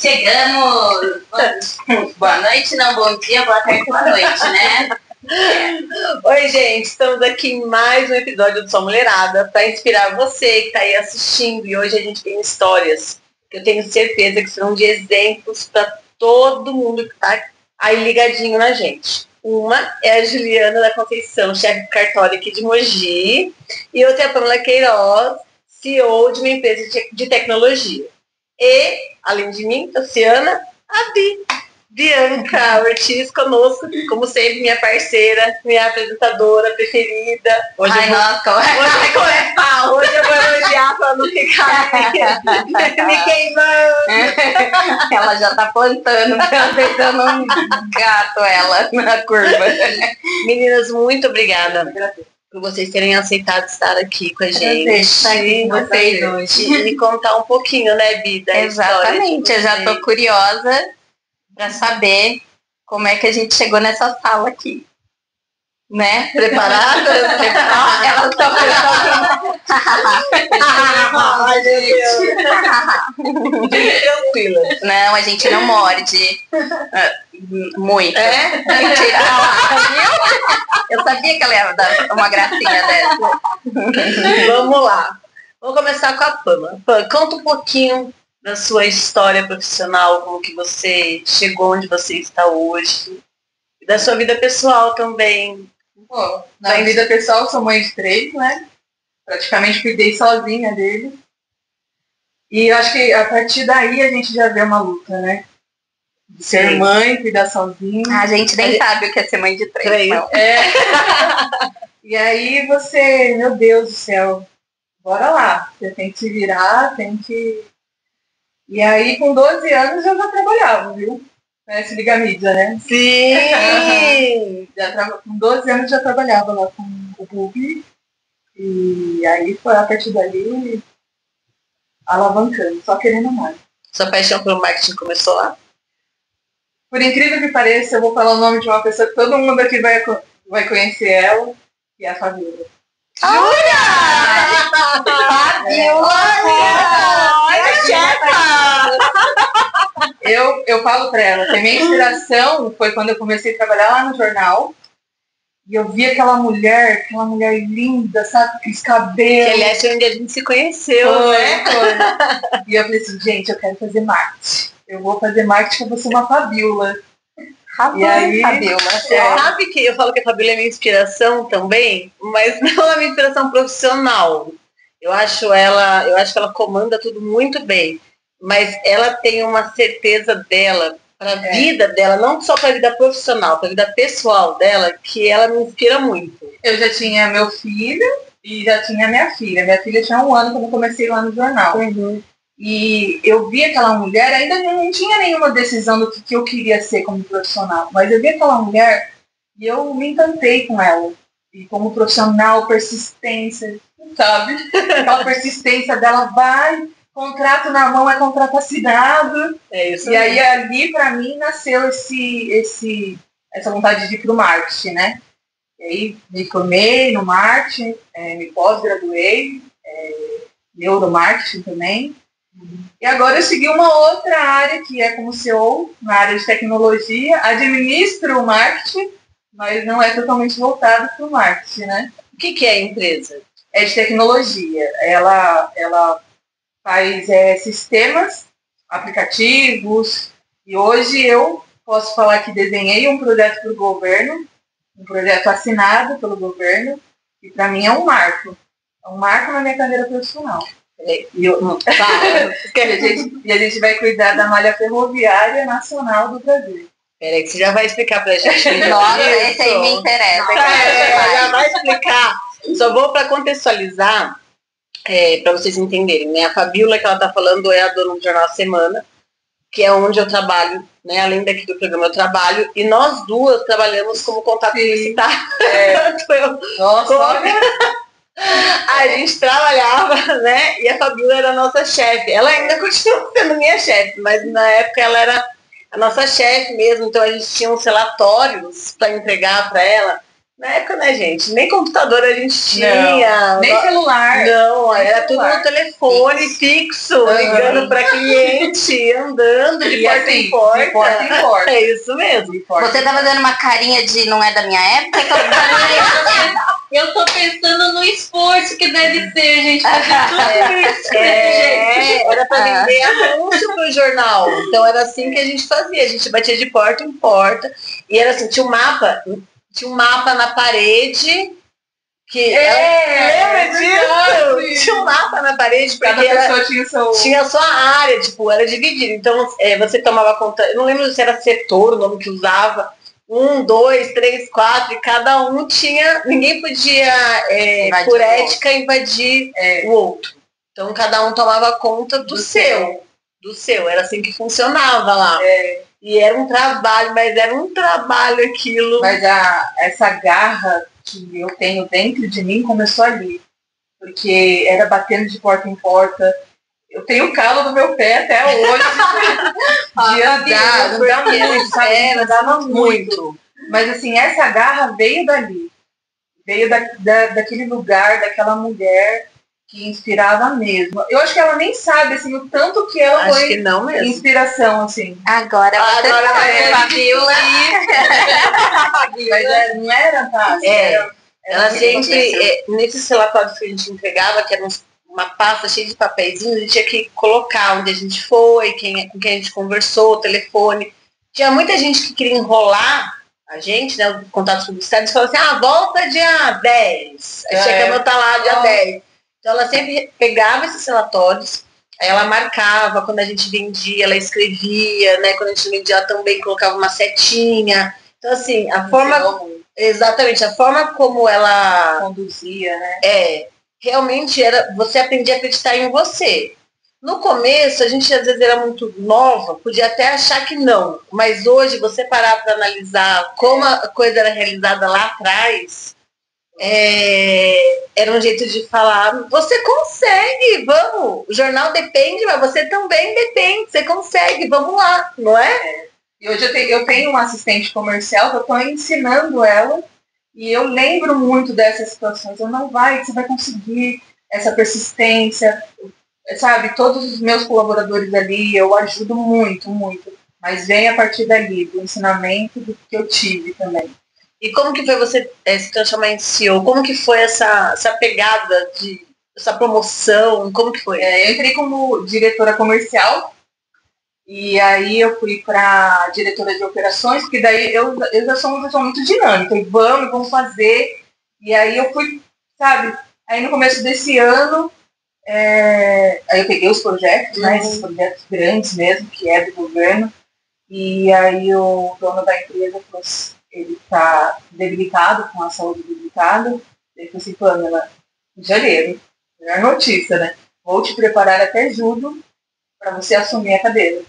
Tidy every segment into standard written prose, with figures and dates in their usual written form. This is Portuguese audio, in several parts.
Chegamos! Boa noite, não, bom dia, boa tarde, boa noite, né? Oi, gente, estamos aqui em mais um episódio do Só Mulherada para inspirar você que está aí assistindo. E hoje a gente tem histórias que eu tenho certeza que serão de exemplos para todo mundo que está aí ligadinho na gente. Uma é a Juliana da Conceição, chefe de cartório aqui de Mogi, e outra é a Pamela Queiroz, CEO de uma empresa de tecnologia. E, além de mim, Luciana, a Bianca Ortiz conosco, como sempre, minha parceira, minha apresentadora preferida. Hoje eu vou elogiar para não ficar me queimando. Ela já tá plantando, tentando um gato ela na curva. Meninas, muito obrigada por vocês terem aceitado estar aqui com a gente. Estar aqui com vocês hoje. E me contar um pouquinho, né, Bida? Exatamente, eu já tô curiosa para saber como é que a gente chegou nessa sala aqui. Né? Preparada? Ela tá preparada. Ai, tranquila. Não, a gente não morde. Muito. É? Mentira. Eu sabia que ela ia dar uma gracinha dessa. Vamos lá. Vamos começar com a Pama. Pam, conta um pouquinho da sua história profissional, como que você chegou onde você está hoje. E da sua vida pessoal também. Bom, na vida pessoal, sou mãe de 3, né? Praticamente cuidei sozinha dele. E eu acho que a partir daí a gente já vê uma luta, né? De ser mãe, cuidar sozinha. A gente nem sabe o que é ser mãe de 3. Não. E aí você, meu Deus do céu, bora lá. Você tem que se virar, tem que... E aí com 12 anos eu já trabalhava, viu? Se liga a mídia, né? Sim! Com 12 anos já trabalhava lá com o PUB. E aí foi a partir dali alavancando, só querendo mais. Sua paixão pelo marketing começou lá? Por incrível que pareça, eu vou falar o nome de uma pessoa que todo mundo aqui vai conhecer ela, que é a Fabiola. Olha! Eu falo pra ela que a minha inspiração foi quando eu comecei a trabalhar lá no jornal. E eu vi aquela mulher linda, sabe? Com os cabelos. Que aliás foi onde a gente se conheceu, né? Foi. E eu falei assim, gente, eu quero fazer marketing. Eu vou fazer marketing, eu vou ser uma Fabiola. E aí, Fabiola. Sabe que eu falo que a Fabiola é minha inspiração também, mas não é minha inspiração profissional. Eu acho que ela comanda tudo muito bem. Mas ela tem uma certeza dela, para a vida dela, não só para a vida profissional, para a vida pessoal dela, que ela me inspira muito. Eu já tinha meu filho e já tinha minha filha. Minha filha tinha 1 ano quando eu comecei lá no jornal. Uhum. E eu vi aquela mulher, ainda não tinha nenhuma decisão do que eu queria ser como profissional, mas eu vi aquela mulher e eu me encantei com ela. E como profissional, persistência, sabe? Aquela persistência dela vai... Contrato na mão é contrato assinado. É isso e aí ali para mim nasceu essa vontade de ir pro marketing, né? E aí me formei no marketing, me pós-graduei, neuromarketing também. E agora eu segui uma outra área que é como CEO, na área de tecnologia, administro o marketing, mas não é totalmente voltado para o marketing, né? O que é a empresa? É de tecnologia. Ela faz sistemas, aplicativos, e hoje eu posso falar que desenhei um projeto para o governo, um projeto assinado pelo governo, e para mim é um marco na minha carreira profissional. E a gente vai cuidar da malha ferroviária nacional do Brasil. Peraí, que você já vai explicar pra gente. Nossa, esse aí me interessa. Já vai explicar. Só vou para contextualizar, para vocês entenderem, né? A Fabiola que ela está falando é a dona do Jornal Semana, que é onde eu trabalho, né? Além daqui do programa eu trabalho, e nós duas trabalhamos como contato publicitário. Nossa, a gente trabalhava, né? E a Fabiola era a nossa chefe. Ela ainda continua sendo minha chefe, mas na época ela era a nossa chefe mesmo, então a gente tinha uns relatórios para entregar para ela. Na época, né, gente? Nem computador a gente tinha. Não, nem celular. Não, nem era celular. tudo no telefone fixo, ligando para cliente, andando de porta em porta. De porta em porta. É isso mesmo. Você tava dando uma carinha de não é da minha época? Eu tô pensando no esforço que deve ser, gente, fazer tudo isso. Era para vender anúncio pro jornal. Então era assim que a gente fazia. A gente batia de porta em porta. E era assim, tinha um mapa na parede. Lembra disso? Tinha um mapa na parede, porque tinha a sua área, tipo, era dividido. Então, você tomava conta, eu não lembro se era setor o nome que usava, 1, 2, 3, 4, e cada um tinha, ninguém podia, por ética, invadir o outro. Então, cada um tomava conta do seu. Era assim que funcionava lá. E era um trabalho, mas era um trabalho aquilo. Mas essa garra que eu tenho dentro de mim começou ali. Porque era batendo de porta em porta. Eu tenho calo no meu pé até hoje. De andar, não dá muito, sabe? Não dava muito. Mas assim, essa garra veio dali. Veio daquele lugar, daquela mulher que inspirava mesmo. Eu acho que ela nem sabe, assim, o tanto que ela acho foi que não mesmo. Inspiração, assim. Agora Fabiola. Mas não era fácil. Ela sempre, nesses relatórios que a gente entregava, que era uma pasta cheia de papeizinhos, a gente tinha que colocar onde a gente foi, com quem a gente conversou, o telefone. Tinha muita gente que queria enrolar a gente, né, os contatos publicitários, e falava assim, volta dia 10. Aí tinha que anotar lá dia 10. Então ela sempre pegava esses relatórios, aí ela marcava, quando a gente vendia, ela escrevia, né? Quando a gente vendia, ela também colocava uma setinha. Então, assim, a forma como ela conduzia, né? Realmente você aprendia a acreditar em você. No começo, a gente às vezes era muito nova, podia até achar que não, mas hoje você parar para analisar como a coisa era realizada lá atrás, era um jeito de falar, você consegue, vamos, o jornal depende, mas você também depende, você consegue, vamos lá, não é? E hoje eu tenho uma assistente comercial que eu estou ensinando ela, e eu lembro muito dessas situações, você vai conseguir essa persistência, sabe, todos os meus colaboradores ali, eu ajudo muito, muito, mas vem a partir dali, do ensinamento que eu tive também. E como que foi você se transformar em CEO? Como que foi essa pegada, essa promoção? Como que foi? Eu entrei como diretora comercial, e aí eu fui para diretora de operações, porque daí eu já sou uma pessoa muito dinâmica, e vamos fazer. E aí eu fui, sabe, aí no começo desse ano, aí eu peguei os projetos, né, esses projetos grandes mesmo, que é do governo, e aí o dono da empresa falou assim, ele está debilitado, com a saúde debilitada. Ele falou assim, Pamela, em janeiro, melhor notícia, né? Vou te preparar até julho para você assumir a cadeira.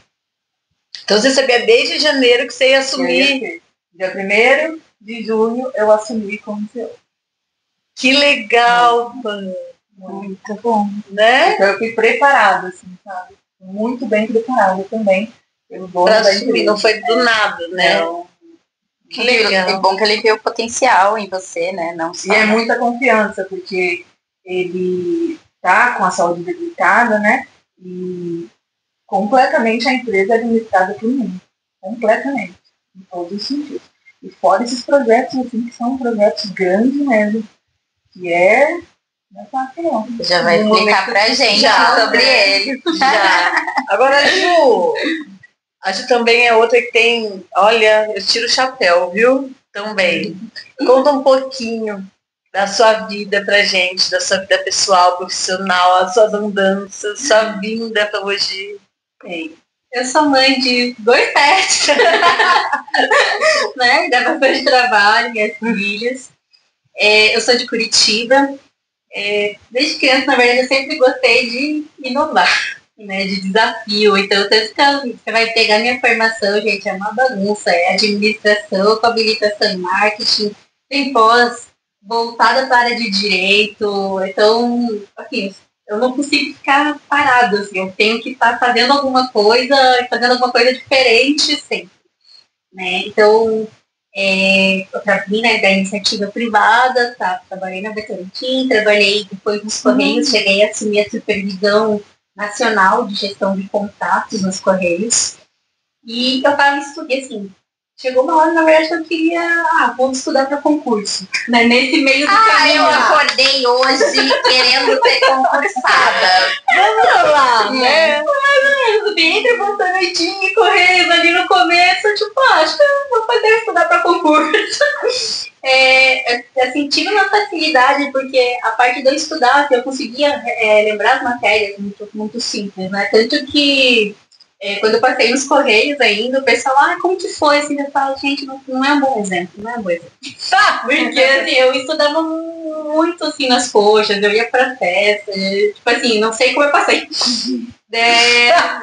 Então você sabia desde janeiro que você ia assumir. Dia 1º de junho eu assumi como CEO. Que legal, Pamela. Muito bom. Né? Então eu fui preparada, assim, sabe? Muito bem preparada também pelo dono da empresa. Não foi do nada, né? Não. Que legal. É bom que ele viu o potencial em você, né? Não só, e é muita confiança, porque ele tá com a saúde debilitada, né? E completamente a empresa é administrada por mim. Completamente. Em todos os sentidos. E fora esses projetos, assim, que são projetos grandes mesmo. Que não é fácil, não. Já vai explicar pra gente sobre ele. Já. Agora, Ju, a Ju também é outra que tem, olha, eu tiro o chapéu, viu? Também. Conta um pouquinho da sua vida pra gente, da sua vida pessoal, profissional, as suas andanças, sua vinda pra hoje. Eu sou mãe de 2 pets, né? Dá bastante trabalho, minhas filhas. Eu sou de Curitiba. Desde criança, na verdade, eu sempre gostei de inovar, né, de desafio. Então, você vai pegar minha formação, gente, é uma bagunça. É administração, com habilitação em marketing, tem pós voltada para a área de direito. Então, assim, eu não consigo ficar parado, assim, eu tenho que estar fazendo alguma coisa diferente sempre, né? Então, Eu trabalhei da iniciativa privada, tá? Trabalhei na Votorantim, trabalhei depois nos Correios, cheguei a assumir a supervisão nacional de gestão de contatos nos Correios. E eu estava estudando, assim, chegou uma hora, na verdade, que eu queria, vou estudar para concurso, né? Nesse meio do caminho. Eu acordei hoje querendo ser concursada. Vamos lá, né? Eu vi entre Votorantim e Correios ali no começo, tipo, acho que eu vou fazer estudar para concurso. Assim, tive uma facilidade, porque a parte de eu estudar, eu conseguia lembrar as matérias muito, muito simples, né? Tanto que quando eu passei nos Correios ainda, o pessoal, como que foi? Assim, eu falo, gente, não é um bom exemplo, não é um bom exemplo. Porque, assim, eu estudava muito, assim, nas coxas, eu ia pra festa, tipo assim, não sei como eu passei.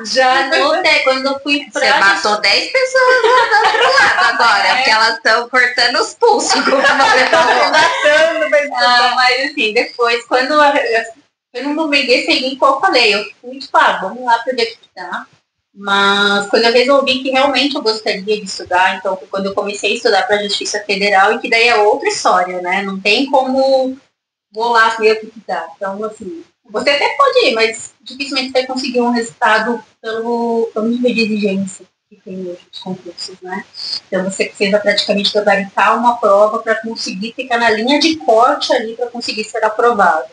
Já notei, quando eu fui pra... Você matou 10 pessoas do outro lado agora, porque elas estão cortando os pulsos. Mas, assim, depois, quando eu não me decidi qual eu falei, eu fui, tipo, vamos lá pra ver o que dá. Mas quando eu resolvi que realmente eu gostaria de estudar, então foi quando eu comecei a estudar para a Justiça Federal, e que daí é outra história, né? Não tem como vou lá ver o que dá. Então, assim, você até pode ir, mas dificilmente você vai conseguir um resultado pelo nível de exigência que tem hoje os concursos, né? Então você precisa praticamente gabaritar uma prova para conseguir ficar na linha de corte ali para conseguir ser aprovado.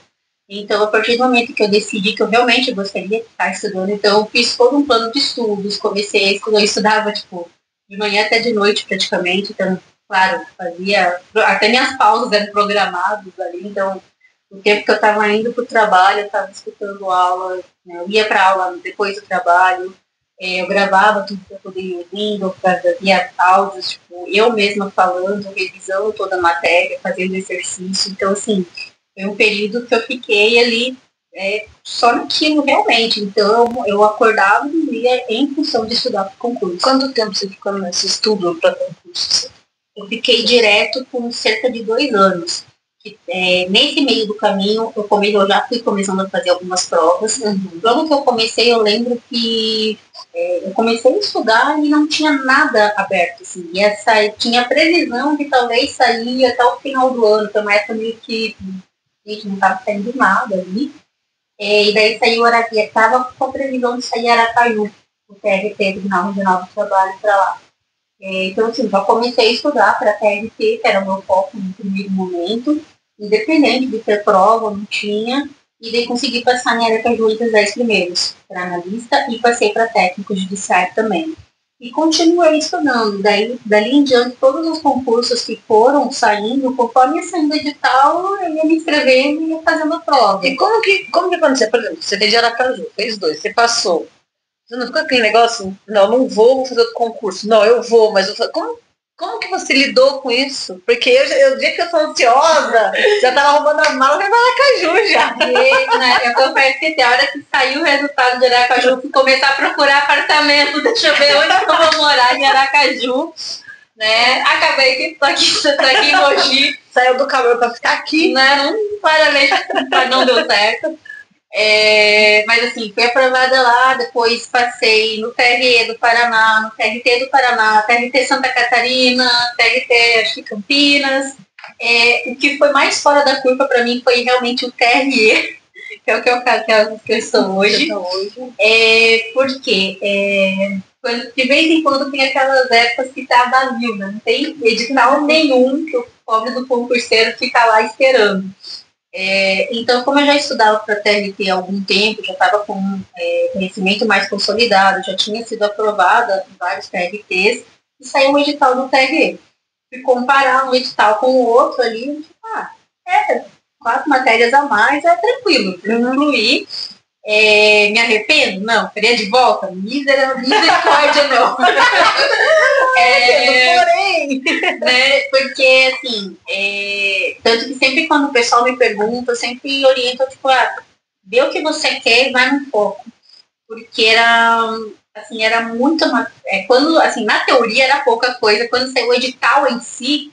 Então, a partir do momento que eu decidi que eu realmente gostaria de estar estudando, então eu fiz todo um plano de estudos, comecei a estudar, eu estudava, tipo, de manhã até de noite praticamente, então, claro, fazia, até minhas pausas eram programadas ali, então, o tempo que eu estava indo para o trabalho, eu estava escutando aula, né, eu ia para aula depois do trabalho, eu gravava tudo para poder ir ouvindo, fazia áudios, tipo, eu mesma falando, revisando toda a matéria, fazendo exercício, então, assim, foi um período que eu fiquei ali só naquilo realmente. Então eu acordava e ia em função de estudar para o concurso. Quanto tempo você ficou nesse estudo para concurso? Eu fiquei direto por cerca de 2 anos. Nesse meio do caminho, eu já fui começando a fazer algumas provas. Logo que eu comecei, eu lembro que eu comecei a estudar e não tinha nada aberto. Assim, tinha previsão de talvez sair até o final do ano, que é uma época meio que não estava saindo nada ali. E daí saiu Aracaju, estava com a previsão de sair Aracaju, o TRT, Tribunal Regional do Trabalho, para lá. Então, assim, já comecei a estudar para a TRT, que era o meu foco no primeiro momento, independente de ter prova, não tinha, e daí consegui passar em Aracaju entre os 10 primeiros, para analista, e passei para técnico judiciário também. E continuei estudando. Dali em diante, todos os concursos que foram saindo, conforme ia saindo edital, eu ia me inscrevendo e ia fazendo a prova. E como que aconteceu? Por exemplo, você fez de Aracaju, fez 2, você passou. Você não ficou aquele negócio, não vou fazer outro concurso. Não, eu vou, mas como que você lidou com isso? Porque o dia que eu sou ansiosa, já tava arrumando a mala e Aracaju já. Eu confesso que a hora que saiu o resultado de Aracaju, eu fui começar a procurar apartamento, deixa eu ver onde eu vou morar em Aracaju. Né? Acabei que tô aqui em Mogi. Saiu do calor para ficar aqui. Né? Não deu certo. Mas assim, fui aprovada lá, depois passei no TRE do Paraná, no TRT do Paraná, TRT Santa Catarina, TRT acho que Campinas. O que foi mais fora da curva para mim foi realmente o TRE, que é o que eu estou hoje. Porque de vez em quando tem aquelas épocas que tá vazio, né? Não tem edital nenhum que o pobre do concurseiro fica lá esperando. Então, como eu já estudava para a TRT há algum tempo, já estava com conhecimento mais consolidado, já tinha sido aprovada em vários TRTs, e saiu um edital do TRE. Fui comparar um edital com o outro ali, 4 matérias a mais, é tranquilo, incluí. Me arrependo? Não. Queria de volta? Misericórdia, não. Porém, né, porque, assim, tanto que sempre quando o pessoal me pergunta, eu sempre oriento, tipo, vê o que você quer e vai no foco. Porque era muito... quando, assim, na teoria era pouca coisa, quando saiu o edital em si,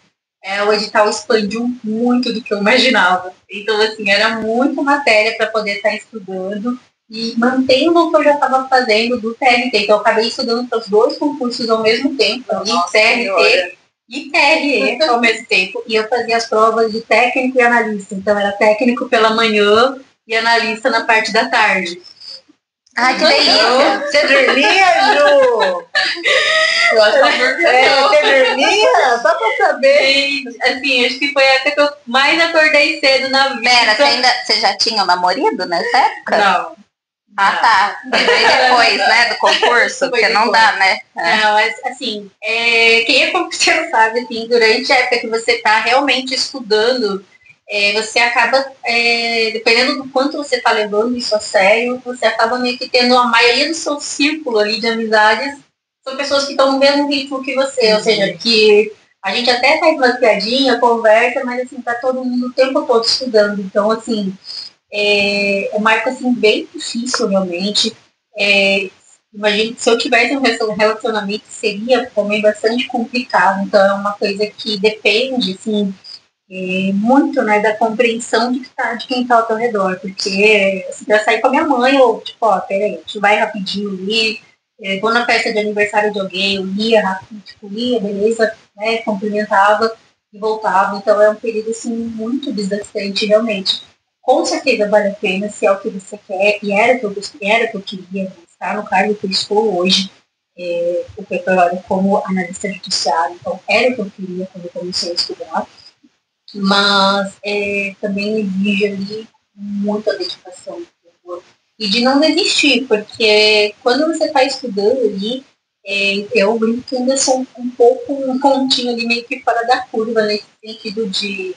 o edital expandiu muito do que eu imaginava. Então, assim, era muita matéria para poder estar estudando e mantendo o que eu já estava fazendo do TRT. Então, eu acabei estudando para os 2 concursos ao mesmo tempo, TRT e TRE ao mesmo tempo. E eu fazia as provas de técnico e analista. Então era técnico pela manhã e analista na parte da tarde. Ai, que delícia! Você dormia, Ju? Eu acho que eu Você dormia? Só pra saber. E, assim, acho que foi a época que eu mais acordei cedo na vida. Pera, você já tinha um namorado nessa época? Não. Ah, tá. Depois, né, do concurso, Foi porque não depois. dá, né? Não, mas assim, quem é concurseiro sabe, assim, durante a época que você está realmente estudando, você acaba, dependendo do quanto você está levando isso a sério, você acaba meio que tendo a maioria do seu círculo ali de amizades, são pessoas que estão no mesmo ritmo que você, ou seja, que a gente até faz uma piadinha, conversa, mas assim, tá todo mundo o tempo todo estudando. Então, assim, é uma época assim, bem difícil realmente. Imagino que se eu tivesse um relacionamento seria também bastante complicado. Então é uma coisa que depende, assim, muito, né, da compreensão de quem está ao teu redor. Porque assim, pra sair com a minha mãe, eu, tipo, ó, peraí, a gente vai rapidinho ali. Vou na festa de aniversário de alguém, eu ia rápido, tipo, ia, beleza, né, cumprimentava e voltava. Então é um período, assim, muito desgastante, realmente. Com certeza vale a pena se é o que você quer, e era o que eu queria estar no cargo que eu estou hoje, o preparado como analista judiciário. Então, era o que eu queria quando eu comecei a estudar, mas também exige ali muita dedicação, entendeu? E de não desistir, porque quando você está estudando ali, eu brinco que ainda sou um pouco um pontinho ali meio que fora da curva, nesse sentido de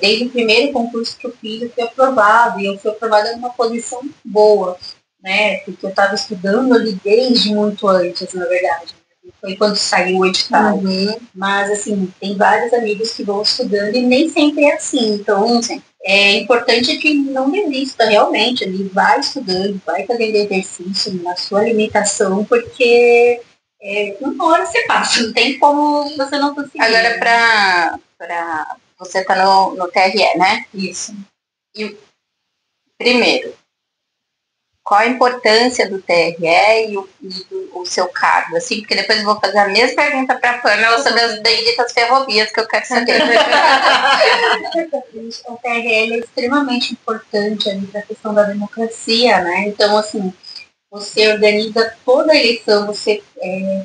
desde o primeiro concurso que eu fiz, eu fui aprovada, e eu fui aprovada numa posição boa, né? Porque eu estava estudando ali desde muito antes, na verdade. Foi quando saiu o edital. Mas, assim, tem vários amigos que vão estudando e nem sempre é assim. Então, é importante que não desista realmente, ali, vai estudando, vai fazendo exercício na sua limitação, porque uma hora você passa, não tem como você não conseguir. Agora, pra você tá no TRE, né? Isso. E, primeiro, qual a importância do TRE e o seu cargo? Assim, porque depois eu vou fazer a mesma pergunta para a Pamela sobre as benditas ferrovias que eu quero saber. O TRE é extremamente importante para a questão da democracia, né? Então, assim, você organiza toda a eleição, você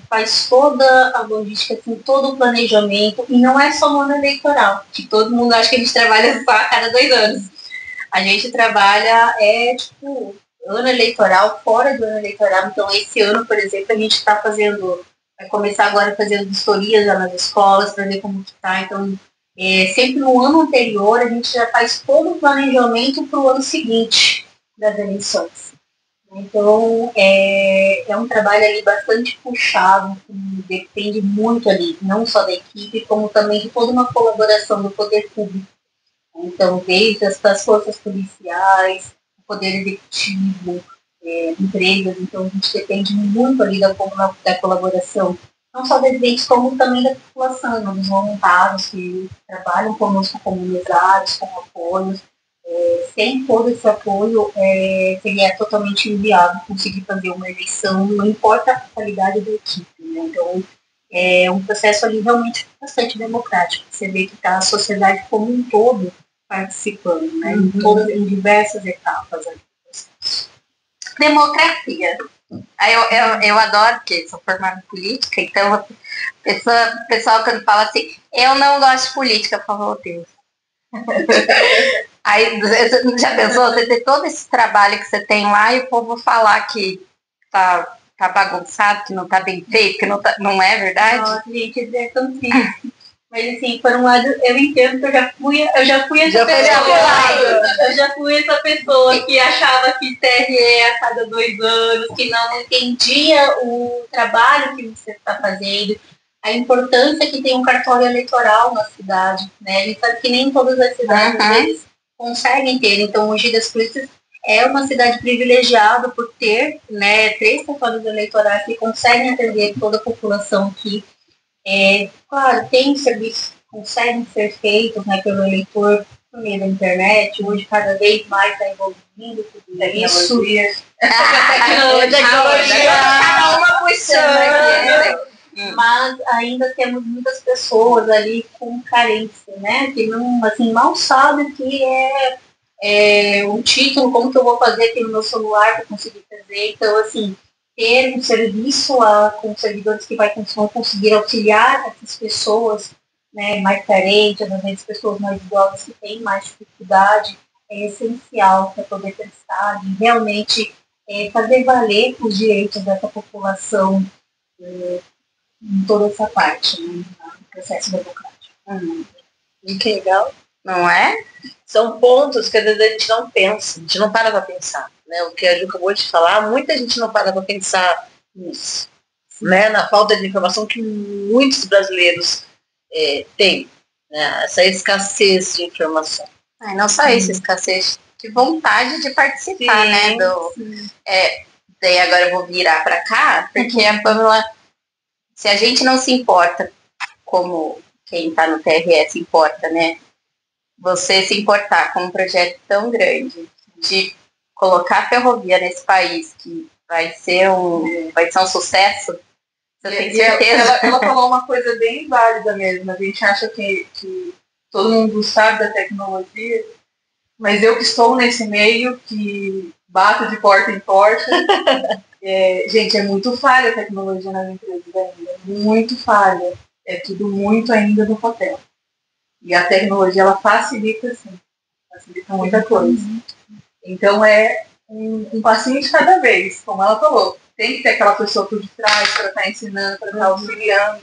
faz toda a logística, assim, todo o planejamento, e não é só no ano eleitoral, que todo mundo acha que a gente trabalha só a cada 2 anos. A gente trabalha, tipo, ano eleitoral, fora do ano eleitoral. Então, esse ano, por exemplo, a gente está vai começar agora fazendo vistorias já nas escolas para ver como que está. Então, sempre no ano anterior, a gente já faz todo o planejamento para o ano seguinte das eleições. Então, é um trabalho ali bastante puxado, que depende muito ali, não só da equipe, como também de toda uma colaboração do poder público. Então, desde as forças policiais, o poder executivo, empresas, então a gente depende muito ali da colaboração, não só das entes, como também da população, dos voluntários que trabalham conosco como mesários, como apoios. Sem todo esse apoio, seria totalmente inviável conseguir fazer uma eleição, não importa a qualidade da equipe, né? Então, é um processo ali realmente bastante democrático. Você vê que está a sociedade como um todo participando, né? Em diversas etapas. Democracia. Eu adoro, porque sou formada em política, então o pessoal quando fala assim, eu não gosto de política, eu falo, oh, Deus. Aí, já pensou, você ter todo esse trabalho que você tem lá e o povo falar que tá bagunçado, que não tá bem feito, que não é verdade? Nossa, gente, é tão triste. Mas assim, por um lado, eu entendo que eu já fui essa pessoa. Eu já fui essa pessoa que achava que TRE a cada 2 anos, que não entendia o trabalho que você está fazendo, a importância que tem um cartório eleitoral na cidade, né? A gente sabe que nem todas as cidades eles conseguem ter. Então, Mogi das Cruzes é uma cidade privilegiada por ter, né, 3 cartórios eleitorais que conseguem atender toda a população aqui. Claro, tem serviços que conseguem ser feitos, né, pelo eleitor por meio da internet. Hoje, cada vez mais está evoluindo tudo isso. Tecnologia. Cada uma puxando aqui. mas ainda temos muitas pessoas ali com carência, né? Que não, assim, mal sabem o que é o título, como que eu vou fazer aqui no meu celular para conseguir fazer. Então, assim, ter um serviço com servidores que vão conseguir auxiliar essas pessoas, né, mais carentes, às vezes pessoas mais idosas que têm mais dificuldade, é essencial para poder prestar e realmente fazer valer os direitos dessa população em toda essa parte, né, no processo democrático. Que legal. Não é? São pontos que às vezes a gente não pensa, a gente não para para pensar. Né? O que a Ju acabou de falar, muita gente não para para pensar nisso. Né? Na falta de informação que muitos brasileiros têm. Né? Essa escassez de informação. Não só isso, escassez de vontade de participar, né? Daí agora eu vou virar para cá, porque a Pamela, se a gente não se importa, como quem está no TRE se importa, né? Você se importar com um projeto tão grande de colocar a ferrovia nesse país, que vai ser um sucesso, você tem certeza? Ela falou uma coisa bem válida mesmo. A gente acha que todo mundo sabe da tecnologia, mas eu que estou nesse meio, que bato de porta em porta, gente, é muito falha a tecnologia nas empresas ainda, muito falha. É tudo muito ainda no papel. E a tecnologia, ela facilita, sim. Facilita muita coisa. Então, é um passinho de cada vez, como ela falou. Tem que ter aquela pessoa por detrás para estar ensinando, para estar auxiliando.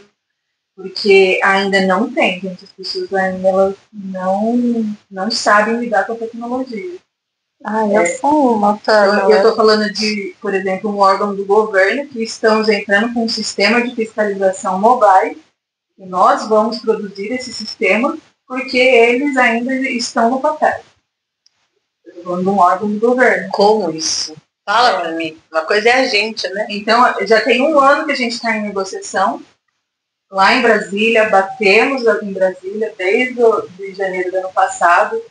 Porque ainda não tem, gente. As pessoas ainda elas não sabem lidar com a tecnologia. Eu sou uma Eu estou falando de, por exemplo, um órgão do governo que estamos entrando com um sistema de fiscalização mobile. E nós vamos produzir esse sistema porque eles ainda estão no papel. Eu estou falando de um órgão do governo. Como isso? Fala para mim. Uma coisa é a gente, né? Então, já tem um ano que a gente está em negociação. Lá em Brasília, batemos em Brasília desde de janeiro do ano passado.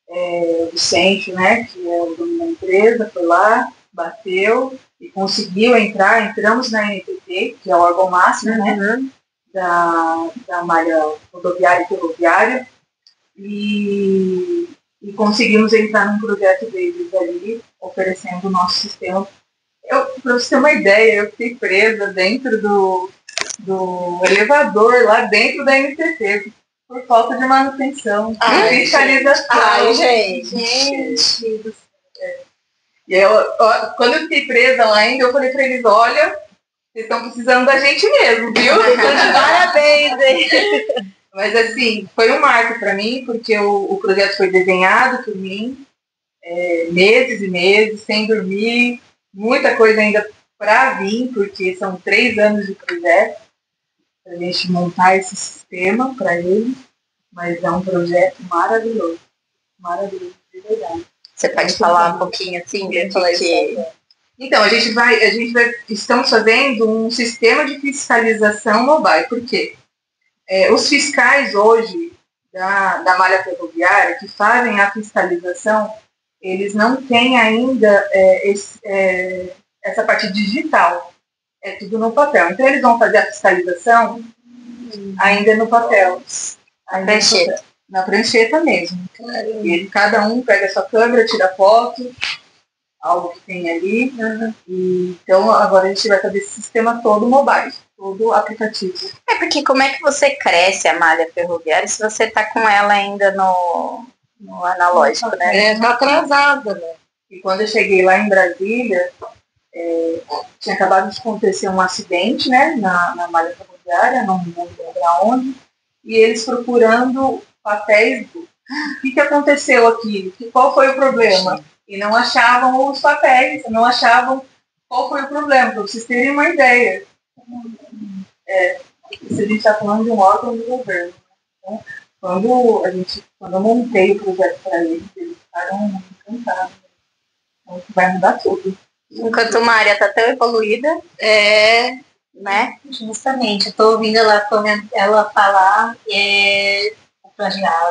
O Vicente, né, que é o dono da empresa, foi lá, bateu e conseguiu entrar. Entramos na NTT, que é o órgão máximo, né? Da malha rodoviária e ferroviária, e conseguimos entrar num projeto deles ali, oferecendo o nosso sistema. Para você ter uma ideia, eu fiquei presa dentro do elevador, lá dentro da NTT, por falta de manutenção, de fiscalização. Ai, gente. E quando eu fiquei presa lá ainda, eu falei para eles, olha, vocês estão precisando da gente mesmo, viu? Parabéns, hein? Mas assim, foi um marco para mim, porque o projeto foi desenhado por mim, meses e meses, sem dormir, muita coisa ainda para vir, porque são 3 anos de projeto, para a gente montar esse sistema para eles, mas é um projeto maravilhoso, de verdade. Você pode falar um pouquinho assim, Então, estamos fazendo um sistema de fiscalização mobile. Por quê? Os fiscais hoje da malha ferroviária que fazem a fiscalização, eles não têm ainda essa parte digital. É tudo no papel. Então, eles vão fazer a fiscalização ainda no papel. Na prancheta mesmo. E cada um pega a sua câmera, tira foto, algo que tem ali. Então, agora a gente vai fazer esse sistema todo mobile, todo aplicativo. Porque como é que você cresce a malha ferroviária se você está com ela ainda no analógico, né? Tá atrasada, né? E quando eu cheguei lá em Brasília, tinha acabado de acontecer um acidente, né, na malha ferroviária, não lembro onde, e eles procurando papéis, o que aconteceu aqui, qual foi o problema? E não achavam os papéis, não achavam qual foi o problema, para vocês terem uma ideia. Isso a gente está falando de um órgão do governo. Então, quando eu montei o projeto para eles ficaram encantados. Então, vai mudar tudo. Enquanto uma área está tão evoluída, né? Justamente, eu estou ouvindo ela falar a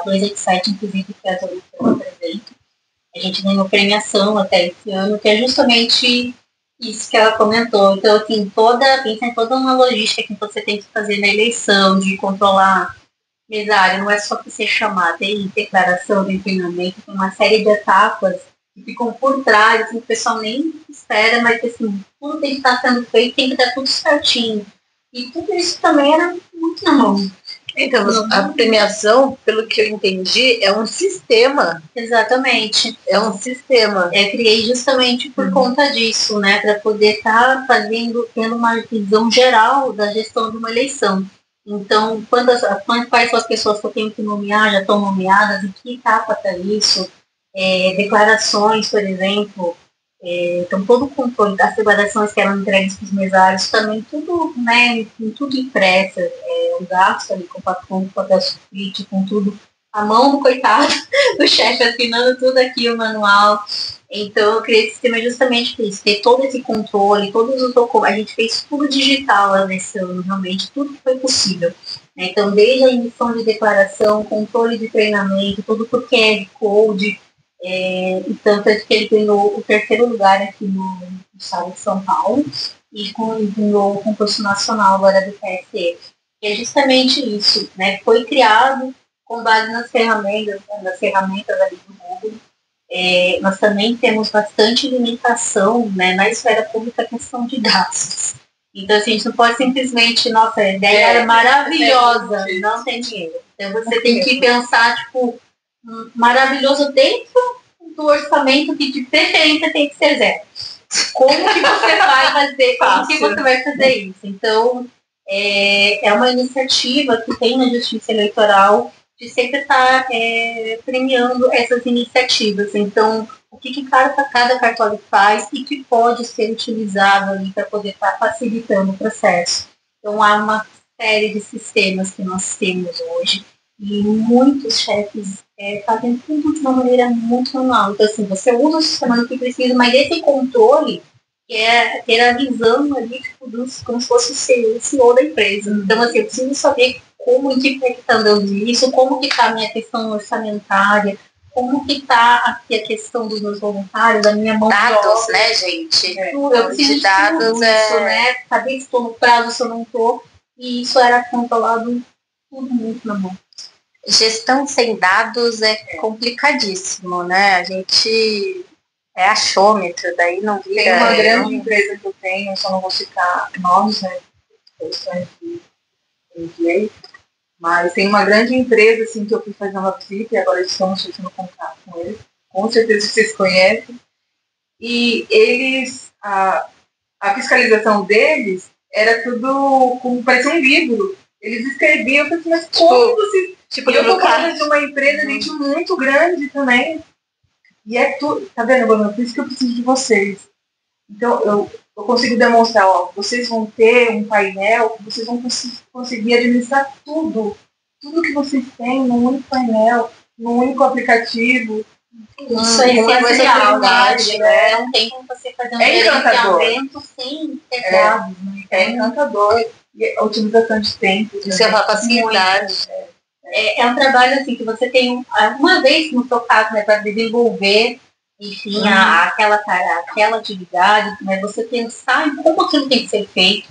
287, inclusive, que é a solução apresenta. A gente ganhou premiação até esse ano, que é justamente Isso que ela comentou. Então, assim, pensa em toda uma logística que você tem que fazer na eleição, de controlar mesário, não é só você chamar, tem declaração, tem treinamento, tem uma série de etapas que ficam por trás, assim, o pessoal nem espera, mas assim, tudo tem que estar sendo feito, tem que estar tudo certinho. E tudo isso também era muito na mão. Então, a premiação, pelo que eu entendi, é um sistema. Exatamente. É um sistema. Criei justamente por conta disso, né? Para poder estar tendo uma visão geral da gestão de uma eleição. Então, quais são as pessoas que eu tenho que nomear, já estão nomeadas, em que etapa está isso? Declarações, por exemplo. Então, todo o controle das declarações que eram entregues para os mesários, também tudo, né, tudo impresso, o gasto ali com o papel sulfite, com tudo, a mão do coitado do chefe assinando tudo aqui, o manual. Então, eu criei esse sistema justamente para isso, ter todo esse controle, todos os documentos, a gente fez tudo digital nesse ano, realmente, tudo que foi possível. Então, desde a emissão de declaração, controle de treinamento, tudo por QR Code, e tanto é que ele ganhou o 3º lugar aqui no estado de São Paulo e ganhou o concurso nacional agora do TSE. E é justamente isso, né? Foi criado com base nas ferramentas ali do Google. Nós também temos bastante limitação, né, na esfera pública, a questão de gastos. Então, assim, a gente não pode simplesmente, nossa, a ideia era maravilhosa, não tem dinheiro. Então, você tem que pensar, tipo, maravilhoso dentro do orçamento que de preferência tem que ser zero. Como que você vai fazer? Como que você vai fazer isso? Então, é uma iniciativa que tem na Justiça Eleitoral de sempre estar premiando essas iniciativas. Então, o que cada cartório faz e que pode ser utilizado ali para poder estar facilitando o processo. Então, há uma série de sistemas que nós temos hoje e muitos chefes fazem tudo de uma maneira muito manual. Então, assim, você usa o sistema no que precisa, mas esse controle ter a visão ali, tipo, como se fosse o CEO da empresa. Então, assim, eu preciso saber em que pé que está andando isso, como que está a minha questão orçamentária, como que está aqui a questão dos meus voluntários, da minha mão dados, de obra. Né, gente? Eu preciso de dados, tudo isso, né? Saber se estou no prazo, se eu não estou. E isso era controlado tudo muito na mão. Gestão sem dados é complicadíssimo, né? A gente é achômetro, daí não vira... Tem uma grande empresa que eu tenho, eu só não vou citar nomes, né? Mas tem uma grande empresa assim, que eu fui fazer uma visita e agora estamos fazendo contato com eles. Com certeza vocês conhecem. E eles, a fiscalização deles era tudo como parecia um livro. Eles escreviam, eu pensei, mas como você... Tipo, eu tô falando de uma empresa, gente, muito grande também. E é tudo, tá vendo, Bruno? Por isso que eu preciso de vocês. Então, eu consigo demonstrar, ó, vocês vão ter um painel, vocês vão conseguir administrar tudo que vocês têm num único painel, num único aplicativo. Isso é essencial, né? Não tem como você fazer um gerenciamento sem ter dados. É encantador. E a utilização de tempo. Isso é uma facilidade. É um trabalho assim que você tem uma vez no seu caso, né, para desenvolver, enfim, aquela atividade, né, você pensar em como aquilo tem que ser feito.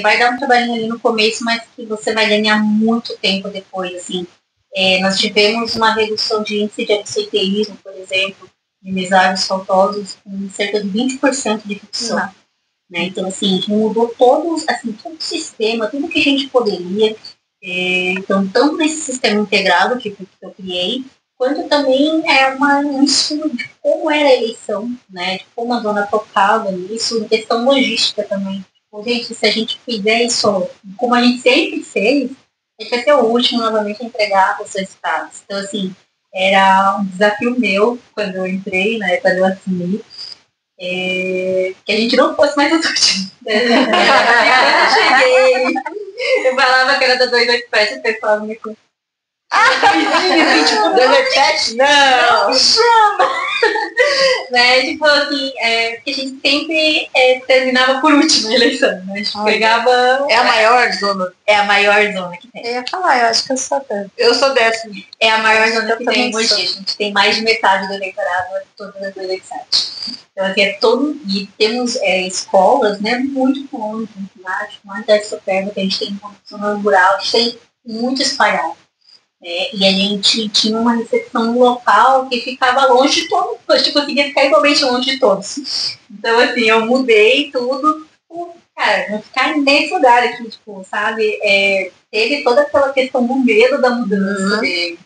Vai dar um trabalhinho ali no começo, mas que você vai ganhar muito tempo depois, assim. Nós tivemos uma redução de índice de absenteísmo, por exemplo, de mesários faltosos, com cerca de 20% de redução. Né? Então, assim, a gente mudou todo o sistema, tudo que a gente poderia. Então, tanto nesse sistema integrado que eu criei, quanto também um estudo de como era a eleição, né? De como a zona tocava nisso, em questão logística também. Então, gente, se a gente fizer isso como a gente sempre fez, a gente vai ser o último novamente a entregar os resultados. Então, assim, era um desafio meu quando eu entrei, né? Quando eu assumi. Que a gente não fosse mais último. Quando eu cheguei, eu falava que era da 287, o pessoal me Assim, tipo, 2007? Não! Né? Tipo assim, porque a gente sempre terminava por último a eleição, né? A gente pegava. É a maior zona. É a maior zona que tem. Eu ia falar, eu acho que eu sou dessa. Eu sou dessa. É a maior zona que tem também em Mogi. A gente tem mais de metade do eleitorado de todas as 2007. Então, assim, e temos escolas, né, muito longe, mais da Superba, que a gente tem uma zona rural, a gente tem muito espalhado. E a gente tinha uma recepção local que ficava longe de todos, a gente conseguia ficar igualmente longe de todos. Então, assim, eu mudei tudo, cara, não ficar nesse lugar aqui, tipo, sabe? Teve toda aquela questão do medo da mudança.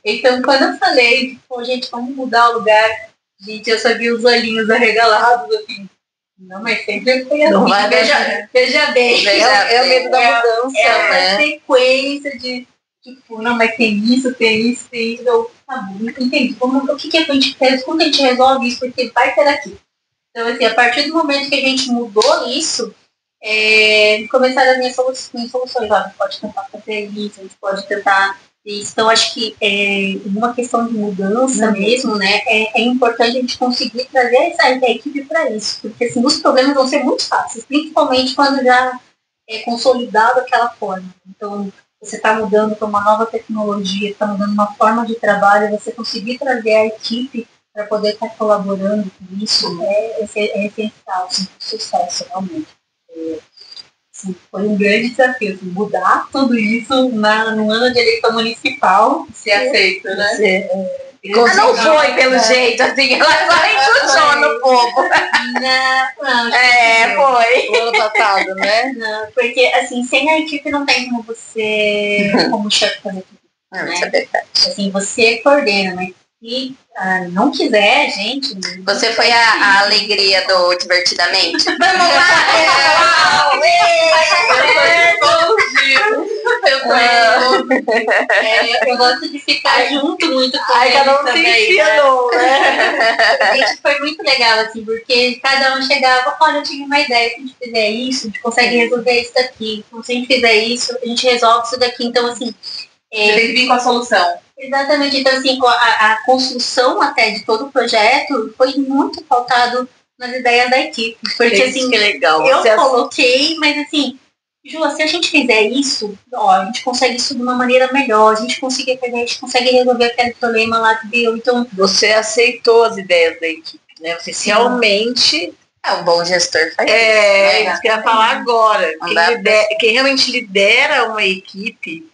Então, quando eu falei, tipo, gente, vamos mudar o lugar, gente, eu só vi os olhinhos arregalados, assim. Não, mas sempre foi assim. Não vai veja bem. É o medo da mudança, uma sequência de tipo, não, mas tem isso, eu, tá bom, entendi. O que a gente fez, como a gente resolve isso, porque vai ser aqui. Então, assim, a partir do momento que a gente mudou isso, começaram as minhas soluções. Ó, a gente pode tentar fazer isso, a gente pode tentar isso. Então, acho que uma questão de mudança mesmo, né, é importante a gente conseguir trazer a equipe para isso. Porque, assim, os problemas vão ser muito fáceis, principalmente quando já é consolidado aquela forma. Então, você está mudando para uma nova tecnologia, está mudando uma forma de trabalho, você conseguir trazer a equipe para poder estar colaborando com isso é essencial, assim, para o sucesso, realmente. Assim, foi um grande desafio, assim, mudar tudo isso no ano de eleição municipal. Se aceita, né? Não foi pelo jeito, assim, ela só enxutou no povo. Não, foi. O ano passado, né? Não, porque, assim, sem a equipe não tem como você, como chefe fazer tudo. Né? Isso é verdade. Assim, você coordena, mas se não quiser, gente... Você foi a alegria do Divertidamente? Vamos lá! Eu gosto de ficar junto muito com Aí cada um se também, enfiou, né? Gente, foi muito legal, assim, porque cada um chegava, olha, eu tinha uma ideia, se a gente fizer isso, a gente consegue resolver isso daqui. Então, se a gente fizer isso, a gente resolve isso daqui. Então, assim... Você tem que vir com a solução. Exatamente. Então, assim, a construção até de todo o projeto foi muito pautado nas ideias da equipe. Porque, assim, que legal. Eu coloquei, mas assim, Ju, se a gente fizer isso, a gente consegue isso de uma maneira melhor, a gente consegue resolver aquele problema lá que deu. Então, você aceitou as ideias da equipe, né? Você realmente... É um bom gestor faz isso. Isso que eu ia falar agora. Quem realmente lidera uma equipe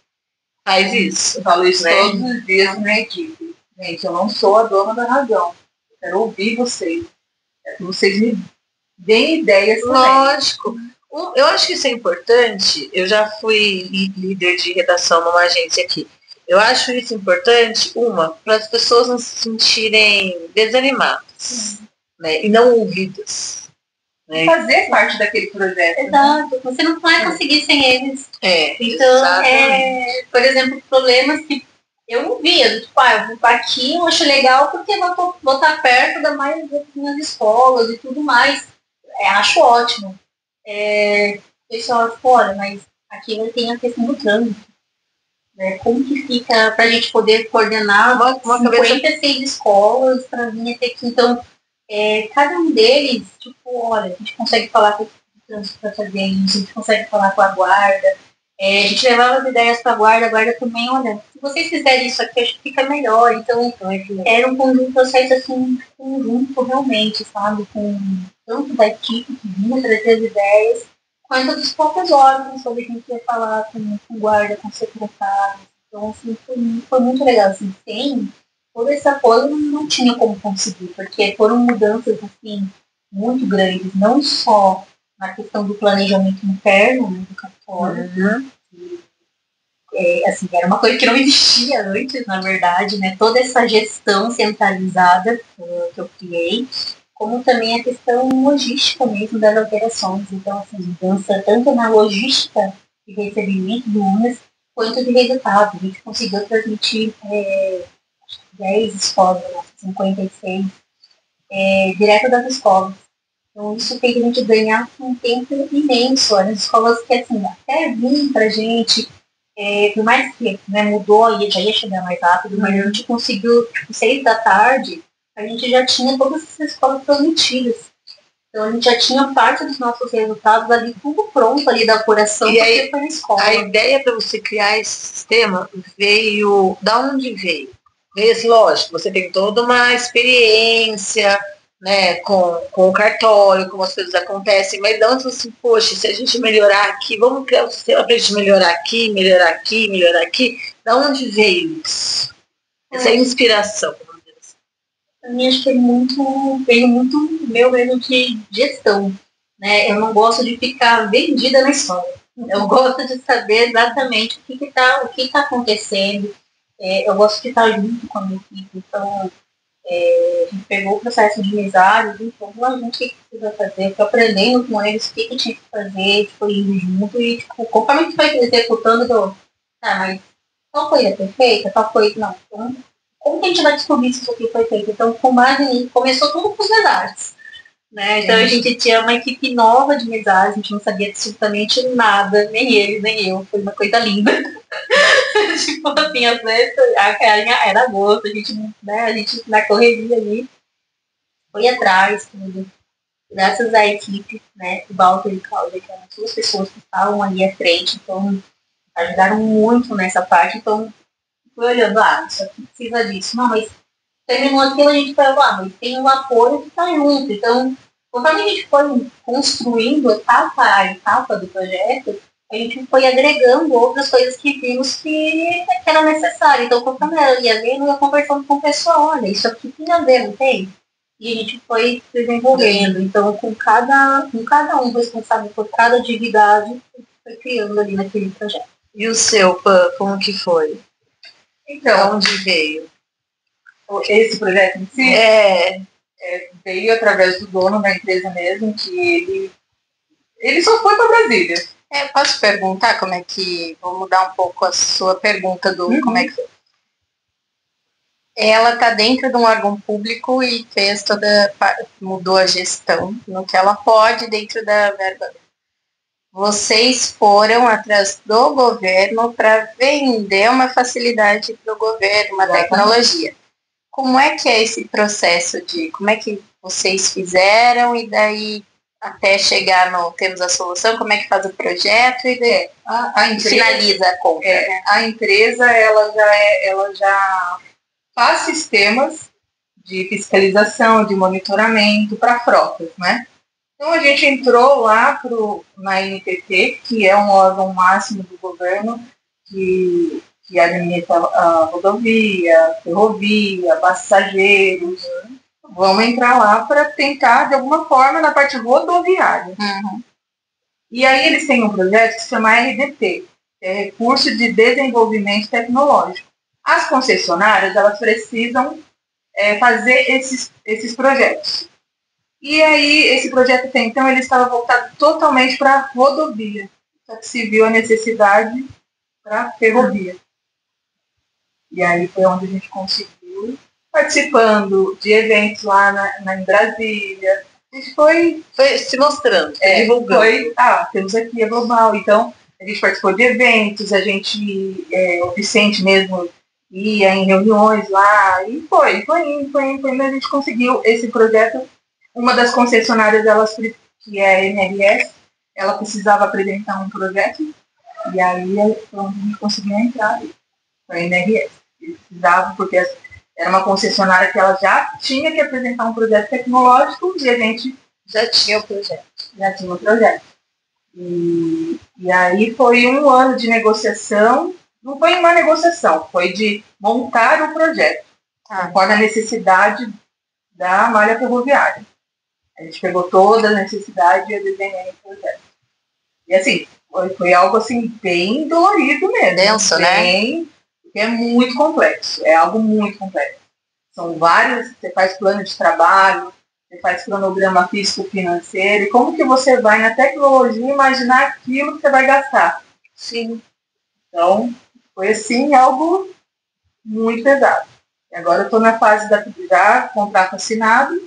faz isso. Eu falo isso todos os dias na minha equipe. Gente, eu não sou a dona da razão. Eu quero ouvir vocês. É que vocês me deem ideias também. Lógico. Eu acho que isso é importante. Eu já fui líder de redação numa agência aqui. Eu acho isso importante, para as pessoas não se sentirem desanimadas, né, e não ouvidas. Né? Fazer parte daquele projeto. Exato. Né? Você não vai conseguir sem eles. Então, por exemplo, problemas que eu não via. Tipo, eu vou estar aqui, eu acho legal porque vou estar perto da maioria das minhas escolas e tudo mais. Acho ótimo. Pessoal, olha, mas aqui tem a questão do trânsito. Né? Como que fica para a gente poder coordenar uma 56 escolas para vir até aqui? Então, cada um deles, tipo, olha, a gente consegue falar com o trânsito para fazer isso, a gente consegue falar com a guarda. A gente levava as ideias para a guarda também, olha, se vocês fizerem isso aqui, acho que fica melhor. Então, era um processo assim, conjunto realmente, sabe? Com tanto da equipe que vinha trazer as ideias, quanto dos próprios órgãos, sobre quem queria falar com guarda, com secretários. Então, assim, foi muito legal. Assim, sem todo esse apoio não tinha como conseguir, porque foram mudanças assim, muito grandes, não só na questão do planejamento interno, né, do Capitólio. Assim, era uma coisa que não existia antes, na verdade, né? Toda essa gestão centralizada que eu criei, como também a questão logística mesmo das operações. Então, assim, mudança tanto na logística de recebimento do UNAS, quanto de resultado. A gente conseguiu transmitir 10 escolas, 56, direto das escolas. Então, isso fez a gente ganhar um tempo imenso. As escolas que, assim, até vinham pra gente por mais que, né, mudou, já ia chegar mais rápido, mas a gente conseguiu, tipo, 6 da tarde, a gente já tinha todas essas escolas transmitidas. Então a gente já tinha parte dos nossos resultados ali, tudo pronto ali da apuração, E aí, porque foi na escola. a ideia para você criar esse sistema veio, da onde veio? Veio assim, lógico, você tem toda uma experiência, né, com o cartório, como as coisas acontecem, mas da onde você, poxa, se a gente melhorar aqui, vamos criar um sistema para a gente melhorar aqui, melhorar aqui, melhorar aqui, da onde veio isso? Essa inspiração? Pra mim, acho que veio muito meu mesmo de gestão, né? Eu não gosto de ficar vendida na escola. Eu gosto de saber exatamente o que tá acontecendo. Eu gosto de estar junto com a minha equipe. Então, a gente pegou o processo de amizade, então, a gente, o que precisa fazer? Eu fui aprendendo com eles o que tinha que fazer, foi indo junto e, tipo, conforme a gente foi executando, mas tal coisa foi feita, tal coisa não. Então, como que a gente vai descobrir se isso aqui foi feito? Então, com base nisso, começou tudo com os mesagens. Né? Então, a gente tinha uma equipe nova de mesagens, a gente não sabia absolutamente nada, nem eles, nem eu. Foi uma coisa linda. Tipo assim, às vezes a carinha era gosto, a gente na correria ali foi atrás, tudo. Graças à equipe, né, o Walter e o Cláudia, que eram as 2 pessoas que estavam ali à frente, então ajudaram muito nessa parte, então fui olhando, isso aqui precisa disso. Não, mas terminou aquilo, a gente foi lá, mas tem um apoio que está junto. Então, conforme a gente foi construindo etapa a etapa do projeto, a gente foi agregando outras coisas que vimos que eram necessárias. Então, conforme eu ia vendo, eu ia conversando com o pessoal, olha, isso aqui tem a ver, não tem? E a gente foi desenvolvendo. Então, com cada um responsável por cada atividade, foi criando ali naquele projeto. E o seu, Pan, como que foi? Então, onde veio? esse projeto em si É, veio através do dono da empresa mesmo, que ele só foi para Brasília. Posso perguntar como é que... Vou mudar um pouco a sua pergunta do como é que foi. Ela está dentro de um órgão público e mudou a gestão no que ela pode dentro da verba. Vocês foram atrás do governo para vender uma facilidade para o governo, uma tecnologia. Como é que é esse processo como é que vocês fizeram e daí até chegar no temos a solução, como é que faz o projeto e daí A empresa, finaliza a compra? Né? A empresa ela já faz sistemas de fiscalização, de monitoramento para frotas, né? Então a gente entrou lá na NTT, que é um órgão máximo do governo, que administra a rodovia, ferrovia, passageiros. Vamos entrar lá para tentar, de alguma forma, na parte rodoviária. Uhum. E aí eles têm um projeto que se chama RDT, que é Recurso de Desenvolvimento Tecnológico. As concessionárias, elas precisam fazer esses projetos. E aí, esse projeto até então, ele estava voltado totalmente para a rodovia. Só que se viu a necessidade para a ferrovia. E aí foi onde a gente conseguiu, participando de eventos lá em Brasília. A gente foi se mostrando, divulgando. Temos aqui a Global. Então, a gente participou de eventos, o Vicente mesmo ia em reuniões lá, e foi indo, a gente conseguiu esse projeto. Uma das concessionárias, que é a MRS, ela precisava apresentar um projeto, e aí a gente conseguiu entrar para a MRS. Eles precisavam, porque era uma concessionária que ela já tinha que apresentar um projeto tecnológico, e a gente já tinha o projeto. E aí foi um ano de negociação. Não foi uma negociação, foi de montar o projeto, conforme a necessidade da malha ferroviária. A gente pegou toda a necessidade e desenhou o projeto. E assim, foi algo assim bem dolorido mesmo. Denso, né? Porque é muito complexo, é algo muito complexo. São vários, você faz plano de trabalho, você faz cronograma físico-financeiro, e como que você vai na tecnologia imaginar aquilo que você vai gastar? Sim. Então, foi assim, algo muito pesado. E agora eu estou na fase já contrato assinado,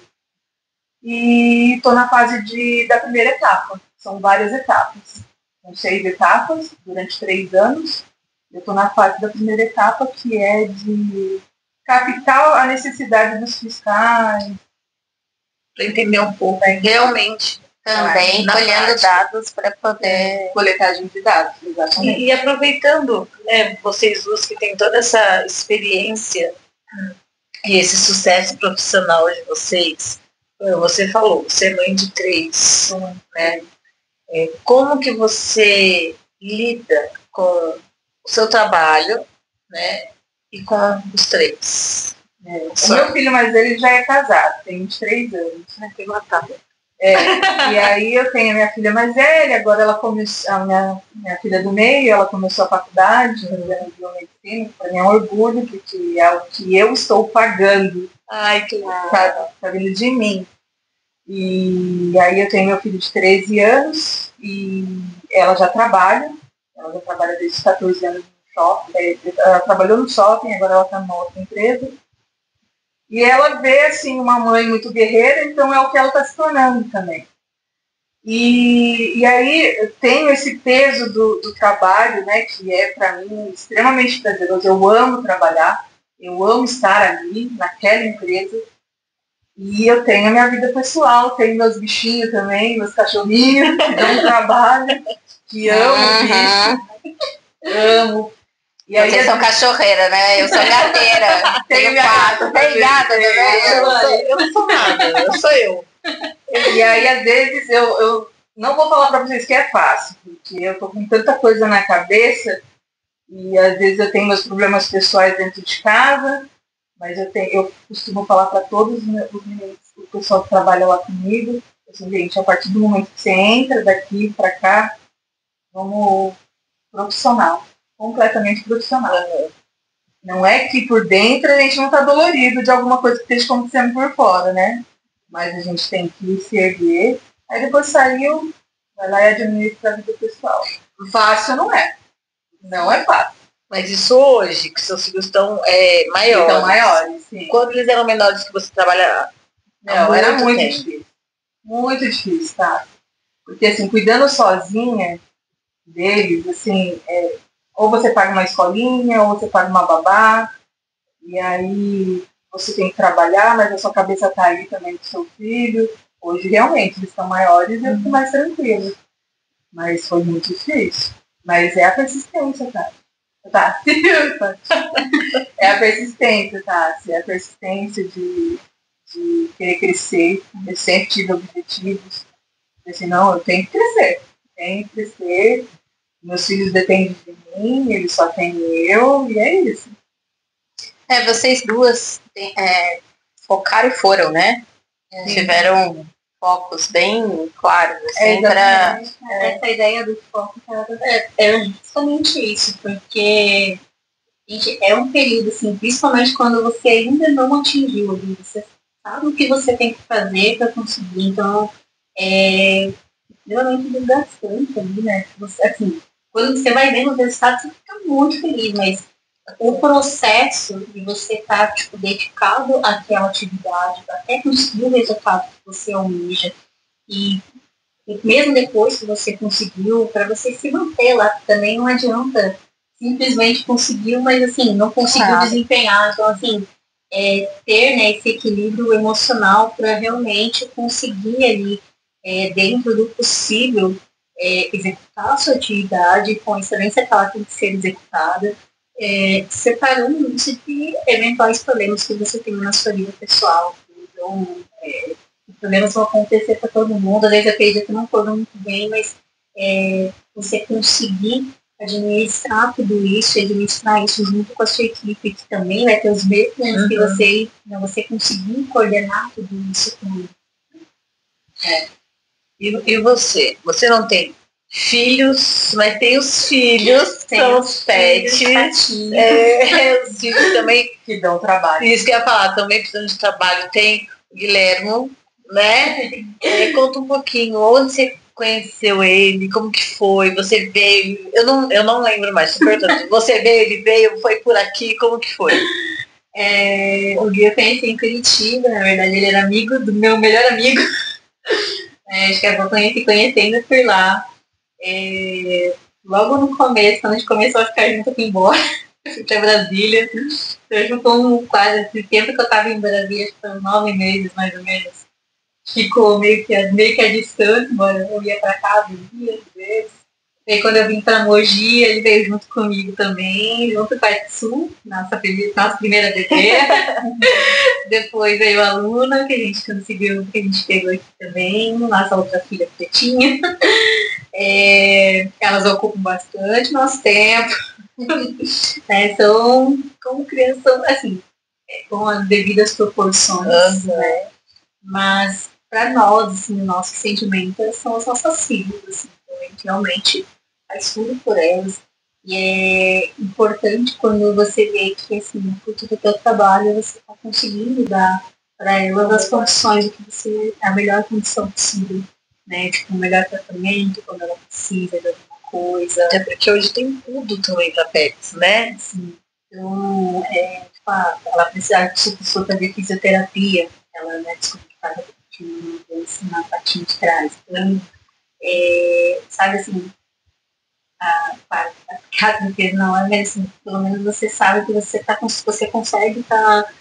e estou na fase da primeira etapa. São várias etapas. São 6 etapas durante 3 anos. Eu estou na fase da primeira etapa, que é de captar a necessidade dos fiscais. Para entender um pouco, realmente. Também colhendo dados para poder... Coletagem de dados, exatamente. E aproveitando, né, vocês duas que têm toda essa experiência e esse sucesso profissional de vocês, você falou, você é mãe de 3, né? Como que você lida com o seu trabalho, né, e com os 3? O meu filho mais velho já é casado, tem 23 anos. Tem uma tábua. E aí eu tenho a minha filha mais velha, agora ela começou, a minha filha do meio, ela começou a faculdade, fazendo biomedicina, para mim é um orgulho, porque é o que eu estou pagando. Ai, que legal. Tá vindo de mim. E aí eu tenho meu filho de 13 anos e ela já trabalha desde os 14 anos no shopping, ela trabalhou no shopping, agora ela está numa outra empresa. E ela vê, assim, uma mãe muito guerreira, então é o que ela está se tornando também. E aí eu tenho esse peso do trabalho, né, que é, para mim, extremamente prazeroso. Eu amo trabalhar, eu amo estar ali, naquela empresa. E eu tenho a minha vida pessoal, tenho meus bichinhos também, meus cachorrinhos, que dão trabalho, que amo bicho, amo. E aí, vocês são cachorreira, né? Eu sou gateira. Tenho gato. Tem gato também? Eu não sou nada, eu sou eu. E aí, às vezes, eu não vou falar para vocês que é fácil, porque eu tô com tanta coisa na cabeça e às vezes eu tenho meus problemas pessoais dentro de casa, mas eu costumo falar para todos os meninos, o pessoal que trabalha lá comigo, assim, gente, a partir do momento que você entra daqui para cá, vamos profissional. Completamente profissional. Não é que por dentro a gente não está dolorido de alguma coisa que esteja acontecendo por fora, né? Mas a gente tem que se erguer. Aí depois saiu, vai lá e administra a vida pessoal. Fácil não é. Não é fácil. Mas isso hoje, que seus filhos estão maiores. Estão maiores, sim. Quando eles eram menores que você trabalhava? Não, era muito difícil. Muito difícil, tá? Porque assim, cuidando sozinha deles, assim, ou você paga uma escolinha, ou você paga uma babá, e aí você tem que trabalhar, mas a sua cabeça tá aí também com seu filho. Hoje, realmente, eles estão maiores e eu fico mais tranquila. Mas foi muito difícil. Mas é a persistência, tá? É a persistência, tá? É a persistência de querer crescer. Eu sempre tive objetivos. Eu disse, não, eu tenho que crescer. Tenho que crescer. Meus filhos dependem de mim, eles só têm eu, e é isso. Vocês duas focaram e foram, né? Sim. Tiveram focos bem claros, assim, para... Essa ideia do foco é justamente isso, porque gente, é um período, assim, principalmente quando você ainda não atingiu, você sabe o que você tem que fazer para conseguir, então é realmente desgastante ali, né? Você, assim, quando você vai vendo os resultados, você fica muito feliz, mas o processo de você estar dedicado àquela atividade, até conseguir o resultado que você almeja, e mesmo depois que você conseguiu, para você se manter lá, também não adianta simplesmente conseguiu, mas assim, não conseguiu desempenhar. Então, assim, ter, né, esse equilíbrio emocional para realmente conseguir ali, dentro do possível, executar a sua atividade com a excelência que ela tem que ser executada, separando isso de eventuais problemas que você tem na sua vida pessoal. Então, os problemas vão acontecer para todo mundo, às vezes eu acredito que não foram muito bem, mas você conseguir administrar tudo isso, administrar isso junto com a sua equipe, que também vai ter os mesmos que você conseguir coordenar tudo isso com E você? Você não tem filhos, mas tem os filhos, são os pets. Os filhos também que dão trabalho. Isso que eu ia falar, também precisando de trabalho. Tem o Guilhermo, né? Conta um pouquinho, onde você conheceu ele, como que foi, você veio, eu não lembro mais, você veio, ele veio, foi por aqui, como que foi? O Gui eu conheci em Curitiba, na verdade ele era amigo do meu melhor amigo, acho que eu conhecendo por lá. logo no começo, quando a gente começou a ficar junto aqui embora, fui pra Brasília. Eu juntou quase esse tempo que eu tava em Brasília, acho que foram 9 meses mais ou menos. Ficou meio que a distância, embora eu ia pra casa, ia às vezes. E aí, quando eu vim pra Mogi, ele veio junto comigo também, junto com a Sul, nossa primeira bebê. Depois veio a Luna, que a gente conseguiu, que a gente pegou aqui também, nossa outra filha pretinha. Elas ocupam bastante nosso tempo. São como crianças, assim, com as devidas proporções, né? Mas para nós, assim, o nosso sentimento são as nossas filhas, assim, então a gente realmente faz tudo por elas. E é importante quando você vê que, assim, por todo o teu trabalho, você está conseguindo dar para elas as condições de que você, a melhor condição possível, né? Tipo, o melhor tratamento, quando ela precisa de alguma coisa. É porque hoje tem tudo também para pets, né? Assim, então, tipo, ela precisava de fazer fisioterapia, ela, né, descobriu que estava com uma doença na patinha de trás. Então, sabe assim, para casa inteira não é, mas assim, pelo menos você sabe que você consegue estar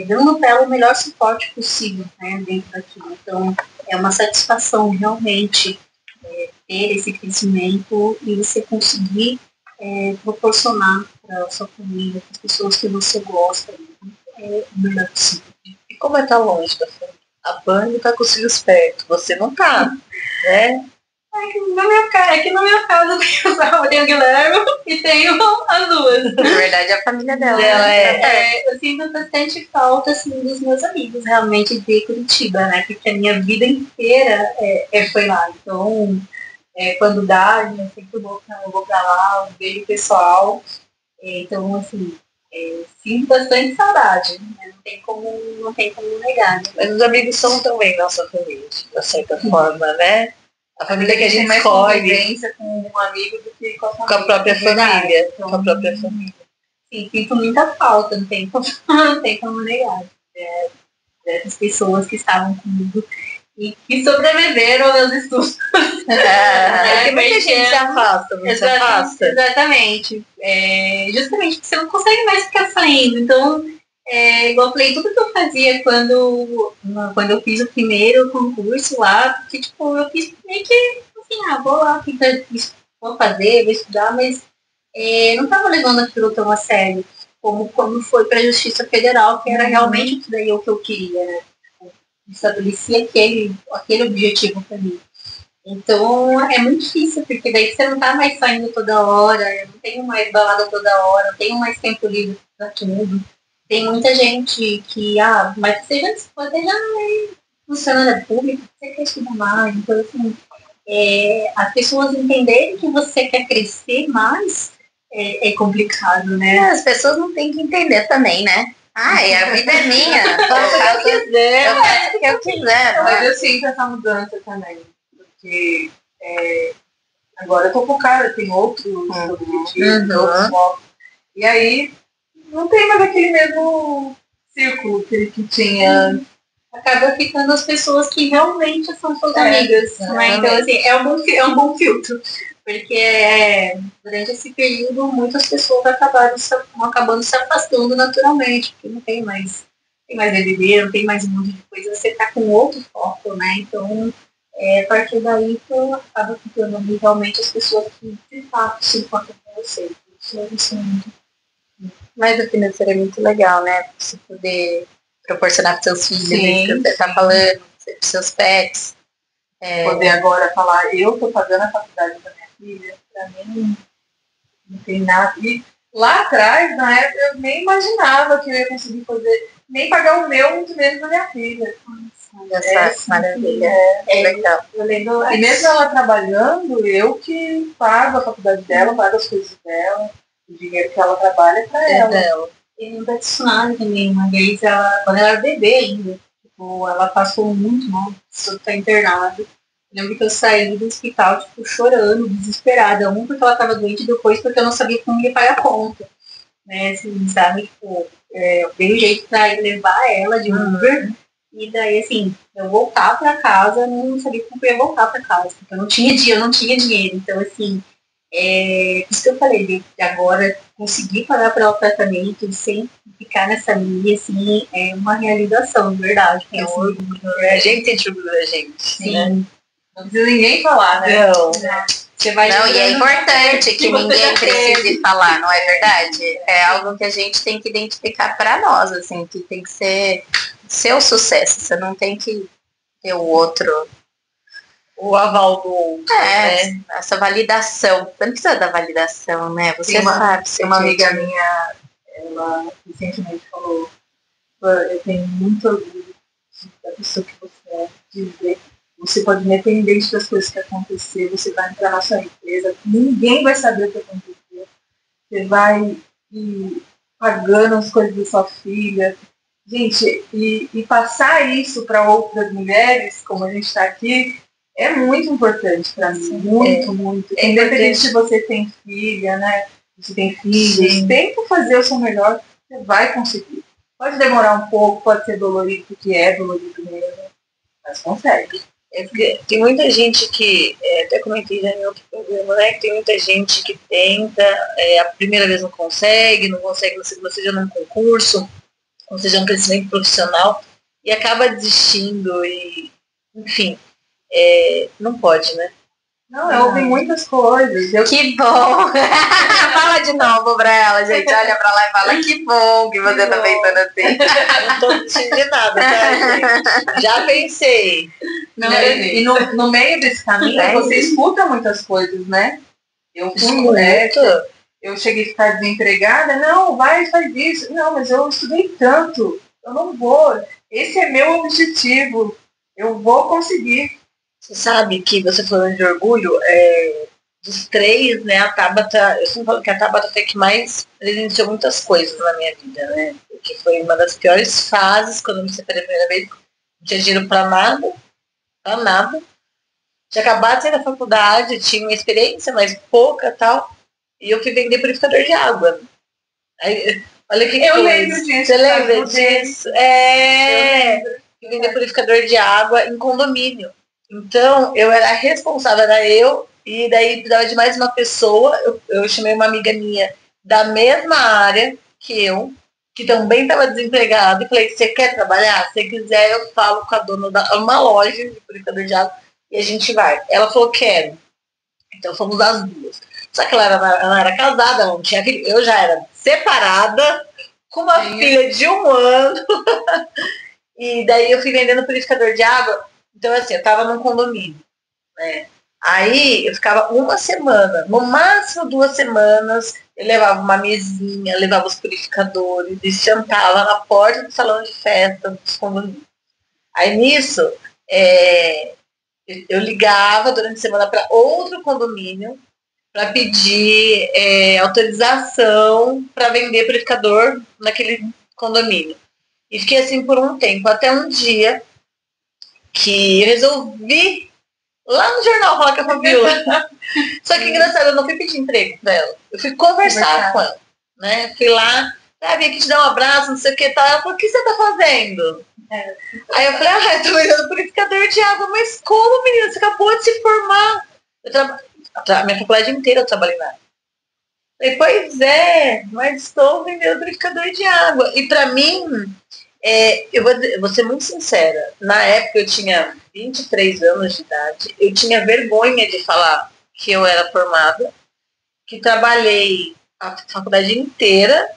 dando para ela o melhor suporte possível, né, dentro daquilo. Então, é uma satisfação realmente ter esse crescimento e você conseguir proporcionar para a sua família, para as pessoas que você gosta, o melhor possível. E como é estar longe da família? A Bunny tá com os filhos perto, você não tá, né? É que no meu caso eu tenho o Guilherme e tenho as duas. Na verdade, é a família dela. Eu sinto bastante falta assim, dos meus amigos realmente de Curitiba, né? Porque a minha vida inteira foi lá. Então, quando dá, eu sempre vou pra lá, vejo o pessoal. Então, assim, sinto bastante saudade. Né? Não tem como negar. Né? Mas os amigos são também nossa família, de certa forma, né? A família que a gente mais escolhe convivência com um amigo do que com a família. com a própria família. Então, com a própria família. Sim, sinto muita falta, não tem como negar. Dessas pessoas que estavam comigo e que sobreviveram aos meus estudos. Porque muita gente se afasta, não se afasta. Exatamente. Justamente porque você não consegue mais ficar saindo. Então, igual eu falei, tudo que eu fazia quando eu fiz o primeiro concurso lá, porque tipo, eu fiz meio que assim, vou lá, vou fazer, vou estudar, mas não estava levando aquilo tão a sério como quando foi para a Justiça Federal, que era realmente isso daí o que eu queria, né? Estabelecer aquele objetivo para mim. Então é muito difícil, porque daí você não tá mais saindo toda hora, eu não tenho mais balada toda hora, eu tenho mais tempo livre para tudo. Tem muita gente que, mas você já é funcionária pública, você quer estudar mais, então assim, as pessoas entenderem que você quer crescer mais é complicado, né? As pessoas não têm que entender também, né? A vida é minha. Faça o que eu quiser. Eu faço o que eu quiser. Mas eu sinto essa mudança também. Porque agora eu tô focada, tem outros objetivos, outros focos. E aí não tem mais aquele mesmo círculo que tinha. Acaba ficando as pessoas que realmente são suas amigas. Né? Então, assim, é um bom filtro. Porque durante esse período muitas pessoas acabam acabando se afastando naturalmente, porque não tem mais BBB, não tem mais um monte de coisa, você tá com outro foco, né? Então, a partir daí, acaba ficando ali realmente as pessoas que de fato se importam com você. Isso é muito. Mas o financeiro é muito legal, né? Você poder proporcionar para seus filhos, Sim, que você tá falando, para seus pets. Poder agora falar, eu tô pagando a faculdade da minha filha, pra mim não tem nada. E lá atrás, na época, eu nem imaginava que eu ia conseguir fazer, nem pagar o meu, muito menos da minha filha. Essa maravilha. Legal. E mesmo ela trabalhando, eu que pago a faculdade dela, pago as coisas dela, o dinheiro que ela trabalha é pra ela. Tem um tsunami também, uma vez, quando ela era bebê ainda, tipo, ela passou muito mal, precisou estar internada. Lembro que eu saí do hospital, tipo, chorando, desesperada. Porque ela estava doente, depois porque eu não sabia como ia pagar a conta. Né, assim, sabe, tipo, eu dei um jeito pra ir levar ela de Uber. E daí, assim, eu voltar pra casa, eu não sabia como eu ia voltar pra casa, porque eu não tinha dinheiro. Então, assim, Por isso que eu falei, de agora conseguir pagar para o tratamento sem ficar nessa linha, assim, é uma realização, de verdade. É um orgulho, né? A gente sente orgulho da gente. Sim. Né? Não precisa ninguém falar, né? Não. Você vai Não, e é lembrando importante que você ninguém já precise teve. falar, não é verdade? É algo que a gente tem que identificar para nós, assim, que tem que ser seu sucesso. Você não tem que ter o outro. O aval do outro, né? Essa validação. Você não precisa da validação, né? Você sabe. Tem uma amiga minha, ela recentemente falou, eu tenho muito orgulho da pessoa que você é, de ver. Você pode, independente das coisas que acontecer, você vai entrar na sua empresa, ninguém vai saber o que aconteceu. Você vai ir pagando as coisas da sua filha. Gente, e passar isso para outras mulheres, como a gente está aqui, é muito importante para mim. Muito. Independente se você tem filha, né? Se tem filhos, tenta fazer o seu melhor, você vai conseguir. Pode demorar um pouco, pode ser dolorido, porque é dolorido mesmo, mas consegue. Tem muita gente que, até comentei já em outro programa, né? Que tem muita gente que tenta, a primeira vez não consegue na segunda, seja num concurso, ou seja um crescimento profissional, e acaba desistindo, e enfim, não pode, né? Não, eu ouvi muitas coisas. Que bom! Fala de novo pra ela, gente. Olha pra lá e fala que bom que você tá pensando assim. Não tô desistindo de nada, tá, gente? Já pensei. Não, e no meio desse caminho, você escuta muitas coisas, né? Eu cheguei a ficar desempregada. Não, faz isso. Não, mas eu estudei tanto. Eu não vou. Esse é meu objetivo. Eu vou conseguir. Você sabe que você falando de orgulho, dos três, né, a Tabata, eu sempre falo que a Tabata foi a que mais presenciou muitas coisas na minha vida, né? Porque foi uma das piores fases quando eu me separei a primeira vez. Não tinha dinheiro pra nada. Tinha acabado de sair da faculdade, tinha uma experiência, mas pouca tal. E eu fui vender purificador de água. Aí, olha que eu lembro disso. Você lembra disso? Fui vender purificador de água em condomínio. Então, eu era responsável, era eu, e daí precisava de mais uma pessoa. Eu chamei uma amiga minha da mesma área que eu, que também estava desempregada, e falei, você quer trabalhar? Se quiser, eu falo com a dona de uma loja de purificador de água e a gente vai. Ela falou, quero. Então fomos as duas. Só que ela era casada, ela não tinha filho. Eu já era separada, com uma filha de 1 ano. E daí eu fui vendendo purificador de água. Então, assim, eu tava num condomínio, né? Aí eu ficava 1 semana, no máximo 2 semanas, eu levava uma mesinha, levava os purificadores e sentava na porta do salão de festa dos condomínios. Aí nisso, eu ligava durante a semana para outro condomínio para pedir autorização para vender purificador naquele condomínio. E fiquei assim por um tempo, até um dia que eu resolvi lá no Jornal Rock a Fabiola. Só que engraçado, eu não fui pedir emprego pra ela. Eu fui conversar com ela, né? Fui lá, vim aqui te dar um abraço, não sei o que tal. Ela falou, o que você tá fazendo? Aí eu falei, eu tô vendendo purificador de água. Mas como, menina? Você acabou de se formar. A minha faculdade inteira eu trabalhei na área. Falei, pois é, mas estou vendendo purificador de água. E pra mim, eu vou ser muito sincera, na época eu tinha 23 anos de idade, eu tinha vergonha de falar que eu era formada, que trabalhei a faculdade inteira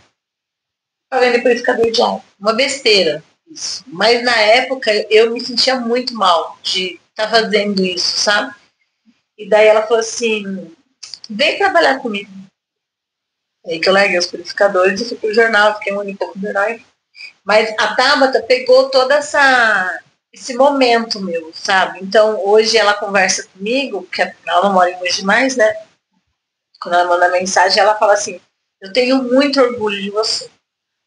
para vender purificador de água. Uma besteira isso. Mas na época eu me sentia muito mal de estar fazendo isso, sabe? E daí ela falou assim, vem trabalhar comigo. Aí que eu larguei os purificadores e fui pro jornal, fiquei um ano e pouco no jornal. Mas a Tabata pegou todo esse momento meu, sabe? Então, hoje ela conversa comigo, porque ela não mora em Mogi mais, né? Quando ela manda mensagem, ela fala assim, eu tenho muito orgulho de você.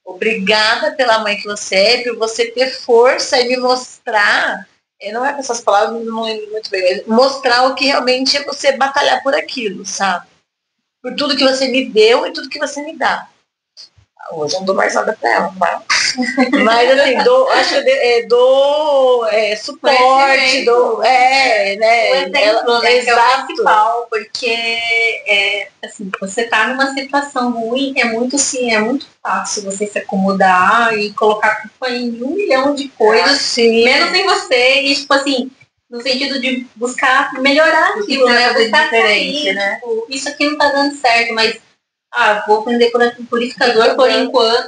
Obrigada pela mãe que você é, por você ter força e me mostrar, não é com essas palavras, não lembro muito bem, mas mostrar o que realmente é você batalhar por aquilo, sabe? Por tudo que você me deu e tudo que você me dá. Hoje eu não dou mais nada pra ela, mas assim, acho que dou suporte, né? O exemplo, né, que é o principal, porque assim, você tá numa situação ruim, é muito fácil você se acomodar e colocar culpa em 1 milhão de coisas, menos em você, e tipo assim, no sentido de buscar melhorar aquilo, né? Buscar diferente, né? Tipo, isso aqui não tá dando certo, mas vou aprender por purificador por enquanto,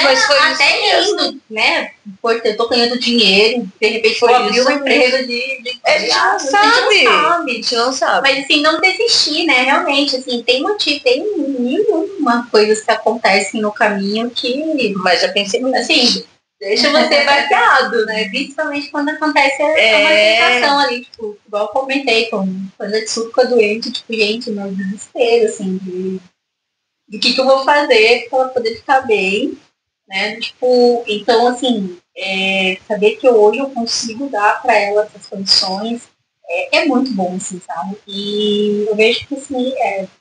mas foi até indo, né? Porque eu tô ganhando dinheiro, de repente vou abrir uma empresa de a gente não sabe. Mas assim, não desistir, né? Realmente, assim, tem motivo, tem mil e uma coisas que acontecem no caminho que. Mas já pensei nisso. Assim, deixa você baqueado, né? Principalmente quando acontece uma sensação ali, tipo, igual eu comentei, quando a Tsuko fica doente, tipo, gente, meu desespero, assim, de que eu vou fazer para ela poder ficar bem, né? Tipo, então, assim, saber que hoje eu consigo dar para ela essas condições é muito bom, assim, sabe? E eu vejo que, assim,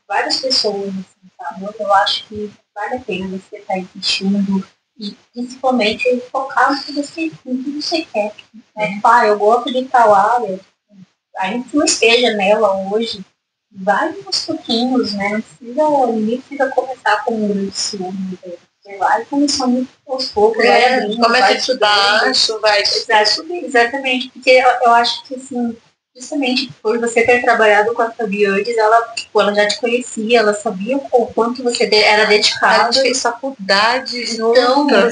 várias pessoas, assim, sabe? Eu acho que vale a pena você estar investindo e, principalmente, focar no que você quer. Né? Tipo, eu gosto de tal área, ainda que não esteja nela hoje, vai aos pouquinhos, né? Ninguém precisa começar com um grande estudo. Você vai começando aos poucos, começa de baixo, vai subir. Exatamente, porque eu acho que, assim, justamente por você ter trabalhado com a Fabi antes, ela já te conhecia, ela sabia o quanto você era dedicado. A gente fez faculdade então, ela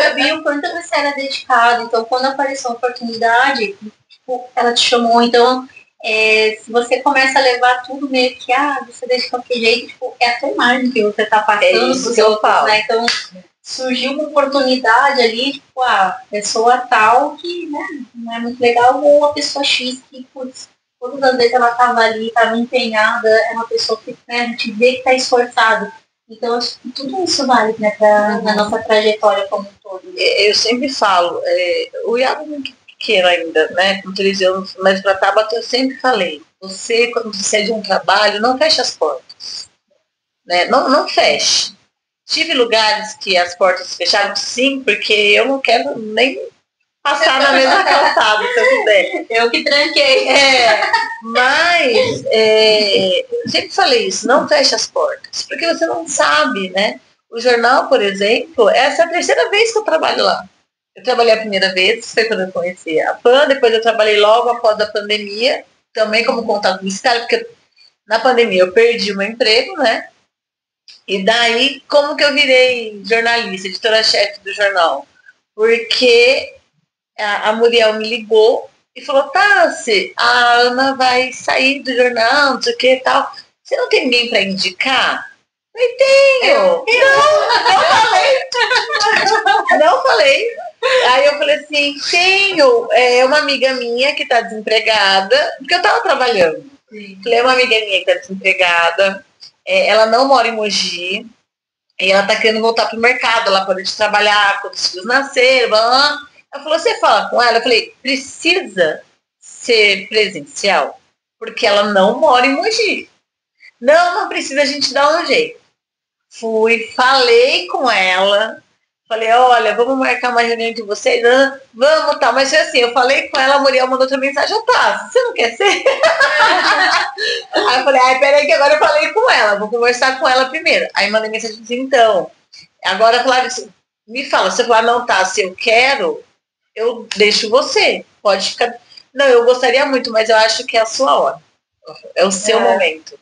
sabia o quanto você era dedicado. Então, quando apareceu a oportunidade, tipo, ela te chamou. Então, se você começa a levar tudo meio que, você deixa de qualquer jeito, tipo, é a tua imagem que você tá passando pro seu outros, né? Então, surgiu uma oportunidade ali, tipo, pessoa tal que, né, não é muito legal, ou a pessoa X que, putz, todas as vezes ela tava ali, tava empenhada, é uma pessoa que, né, a gente vê que tá esforçado. Então, acho que tudo isso vale, né, na nossa trajetória como um todo. Eu sempre falo, o Iago é muito pequeno ainda, né, com 13 anos, mas para Tabata eu sempre falei, você, quando você é de um trabalho, não feche as portas, né, não feche. Tive lugares que as portas fecharam, sim, porque eu não quero nem passar na mesma calçada, se eu puder. Eu que tranquei. Mas sempre falei isso, não feche as portas, porque você não sabe, né? O jornal, por exemplo, essa é a terceira vez que eu trabalho lá. Eu trabalhei a primeira vez, foi quando eu conheci a PAN, depois eu trabalhei logo após a pandemia, também como contato publicitário, porque na pandemia eu perdi o meu emprego, né? E daí, como que eu virei jornalista, editora-chefe do jornal? Porque a Muriel me ligou e falou, Tassi, a Ana vai sair do jornal, não sei o que e tal. Você não tem ninguém para indicar? Eu tenho. Não falei. Não falei. Aí eu falei assim, tenho uma amiga minha que está desempregada, porque eu estava trabalhando. Falei, uma amiga minha que está desempregada, ela não mora em Mogi, e ela está querendo voltar pro mercado, ela pode trabalhar quando os filhos nasceram, ela falou, você fala com ela? Eu falei, precisa ser presencial, porque ela não mora em Mogi. Não precisa, a gente dar um jeito. Falei com ela, falei, olha, vamos marcar uma reunião de vocês? Vamos, tá, mas foi assim, eu falei com ela, a Muriel mandou outra mensagem, você não quer ser? Aí eu falei, peraí que agora eu falei com ela, vou conversar com ela primeiro. Aí mandei mensagem assim, então, agora falaram assim, me fala, se eu falar, não, tá, se eu quero, eu deixo você, pode ficar. Não, eu gostaria muito, mas eu acho que é a sua hora. É o seu momento.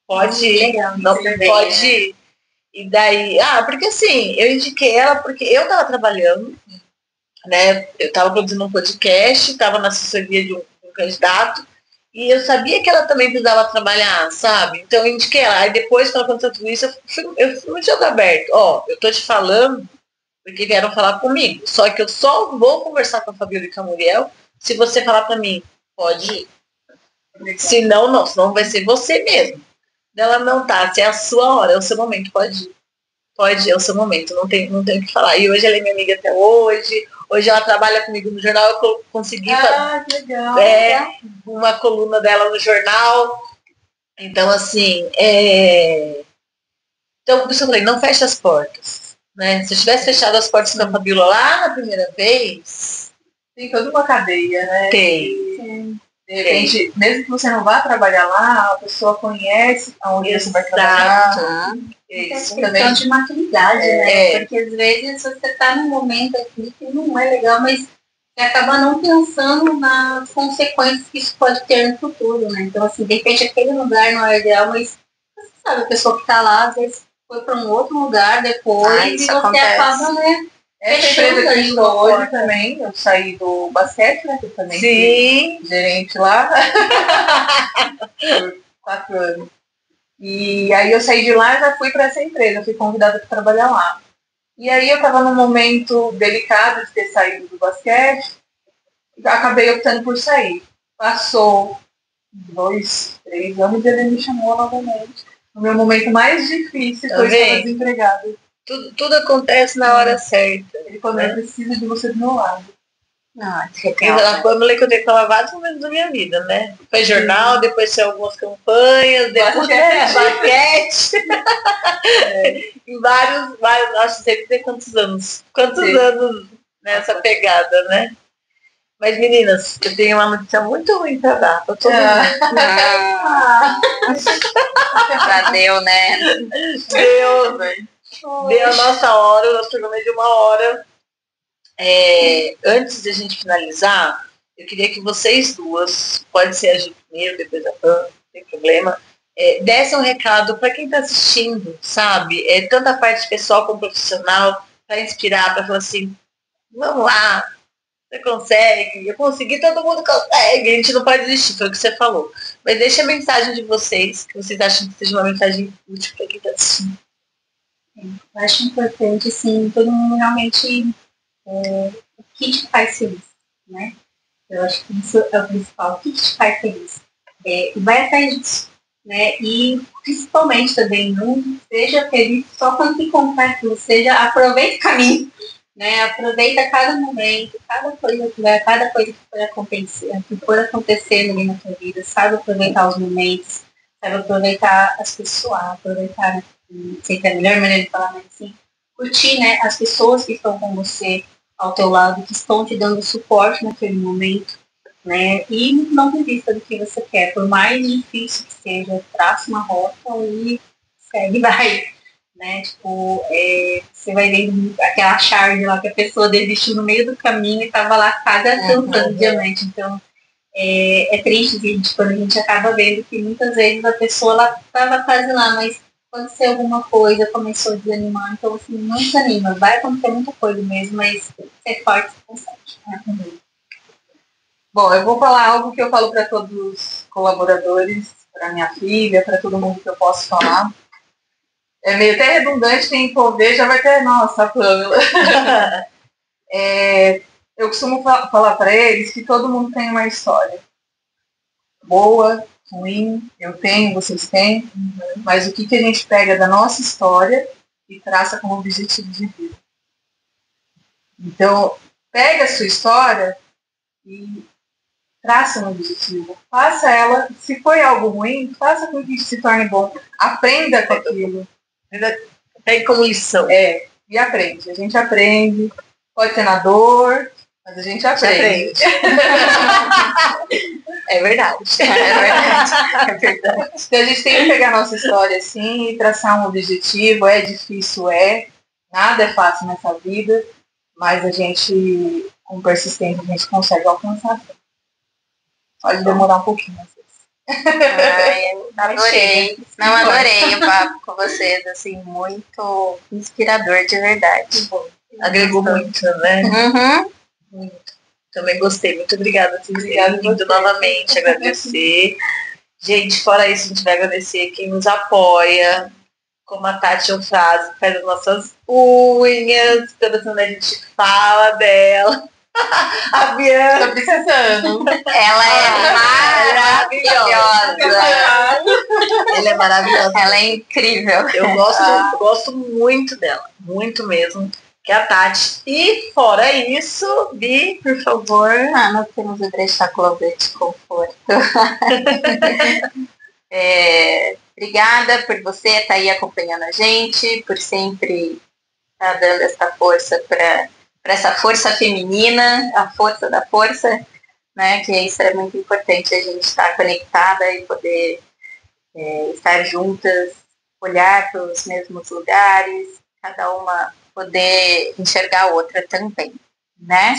Pode ir, legal, não pode ir. E daí, porque assim, eu indiquei ela porque eu estava trabalhando, né? Eu estava produzindo um podcast, estava na assessoria de um candidato, e eu sabia que ela também precisava trabalhar, sabe? Então eu indiquei ela. Aí depois, quando aconteceu tudo isso, eu fui no jogo aberto. Eu tô te falando porque vieram falar comigo. Só que eu só vou conversar com a Fabiola e com a Muriel se você falar para mim, pode ir. Senão, não. Senão vai ser você mesmo. Ela não tá, se é a sua hora, é o seu momento, pode ir. Pode ir, é o seu momento, não tem o que falar. E hoje ela é minha amiga até hoje. Hoje ela trabalha comigo no jornal, eu consegui fazer uma coluna dela no jornal. Então, assim, Então, por isso eu falei, não fecha as portas. Né? Se eu tivesse fechado as portas com a Fabíola lá na primeira vez, Tem toda uma cadeia, né? tem. De repente, mesmo que você não vá trabalhar lá, a pessoa conhece aonde você vai trabalhar. É Isso questão também. de maturidade, né? Porque às vezes você tá num momento aqui que não é legal, mas você acaba não pensando nas consequências que isso pode ter no futuro, né? Então, assim, de repente aquele lugar não é ideal, mas você sabe, a pessoa que tá lá, às vezes foi para um outro lugar depois e isso você acontece. acaba, né? Essa empresa que eu estou hoje também, eu saí do basquete, né? Que eu também fui gerente lá por 4 anos. E aí eu saí de lá e já fui para essa empresa, fui convidada para trabalhar lá. E aí eu estava num momento delicado de ter saído do basquete, acabei optando por sair. Passou 2, 3 anos e ele me chamou novamente. No meu momento mais difícil, eu estava desempregada. Tudo acontece na hora certa. Ele falou, eu preciso de você do meu lado. A Pamela que eu tenho que falar vários momentos da minha vida, né? Foi jornal, depois foi algumas campanhas, depois basquete. Em vários, acho que sempre tem quantos anos? Quantos anos nessa pegada, né? Mas meninas, eu tenho uma notícia muito ruim pra dar pra todo mundo. Já deu, né? Deu a nossa hora, o nosso programa é de 1 hora. Antes de a gente finalizar, eu queria que vocês duas, pode ser a Ju primeiro, depois a Pam, não tem problema, dessem um recado para quem está assistindo, sabe? Tanto a parte pessoal como profissional, para inspirar, para falar assim, vamos lá, você consegue, eu consegui, todo mundo consegue, a gente não pode desistir, foi o que você falou. Mas deixa a mensagem de vocês, que vocês acham que seja uma mensagem útil para quem está assistindo. Eu acho importante, assim, todo mundo realmente o que te faz feliz, né? Eu acho que isso é o principal. O que te faz feliz? Vai atrás disso, né? E principalmente também não seja feliz só quando se encontrar aquilo, aproveita o caminho, né? Aproveita cada momento, cada coisa que for acontecendo ali na tua vida, sabe aproveitar os momentos, sabe aproveitar as pessoas, aproveitar, não sei se é a melhor maneira de falar, mas assim, curtir, né, as pessoas que estão com você ao teu lado, que estão te dando suporte naquele momento, né, e não desista do que você quer, por mais difícil que seja, traça uma rota e segue, vai, né, tipo, você vai vendo aquela charge lá que a pessoa desistiu no meio do caminho e estava lá quase alcançando o diamante, então é triste, gente, quando a gente acaba vendo que muitas vezes a pessoa estava quase lá, mas aconteceu alguma coisa, começou a desanimar, então assim, não desanima, vai acontecer muita coisa mesmo, mas ser forte, você consegue. Né? Bom, eu vou falar algo que eu falo para todos os colaboradores, para minha filha, para todo mundo que eu posso falar. É meio até redundante, quem for ver já vai ter, nossa, Pamela. Eu costumo falar para eles que todo mundo tem uma história. Boa, ruim, eu tenho, vocês têm, mas o que a gente pega da nossa história e traça como objetivo de vida. Então, pega a sua história e traça um objetivo. Faça ela, se foi algo ruim, faça com que isso se torne bom. Aprenda com aquilo. Pegue como lição. E aprende. A gente aprende, pode ser na dor, mas a gente aprende. É verdade. É verdade. Então a gente tem que pegar a nossa história assim e traçar um objetivo. É difícil, nada é fácil nessa vida, mas a gente, com persistência, a gente consegue alcançar. Pode demorar um pouquinho, às vezes. Adorei. Não, adorei o papo com vocês, assim, muito inspirador de verdade. Agregou muito, né? Muito. Também gostei. Muito obrigada por ter vindo novamente, agradecer. Gente, fora isso, a gente vai agradecer quem nos apoia, como a Tati Eufrase, que faz as nossas unhas, toda vez a gente fala dela. A Bianca. Tô precisando. Ela é maravilhosa. Ela é maravilhosa. Ela é incrível. Eu gosto muito dela. Muito mesmo. Que é a Tati. E fora isso, Bi, por favor. Nós temos o Brecha Closet de Conforto. Obrigada por você estar aí acompanhando a gente, por sempre estar dando essa força para essa força feminina, a força da força, né? Que isso é muito importante, a gente estar conectada e poder estar juntas, olhar para os mesmos lugares, cada uma poder enxergar a outra também, né?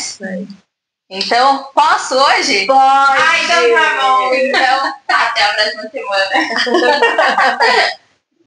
Então, posso hoje? Pode! Ah, então tá bom. Então, até a próxima semana.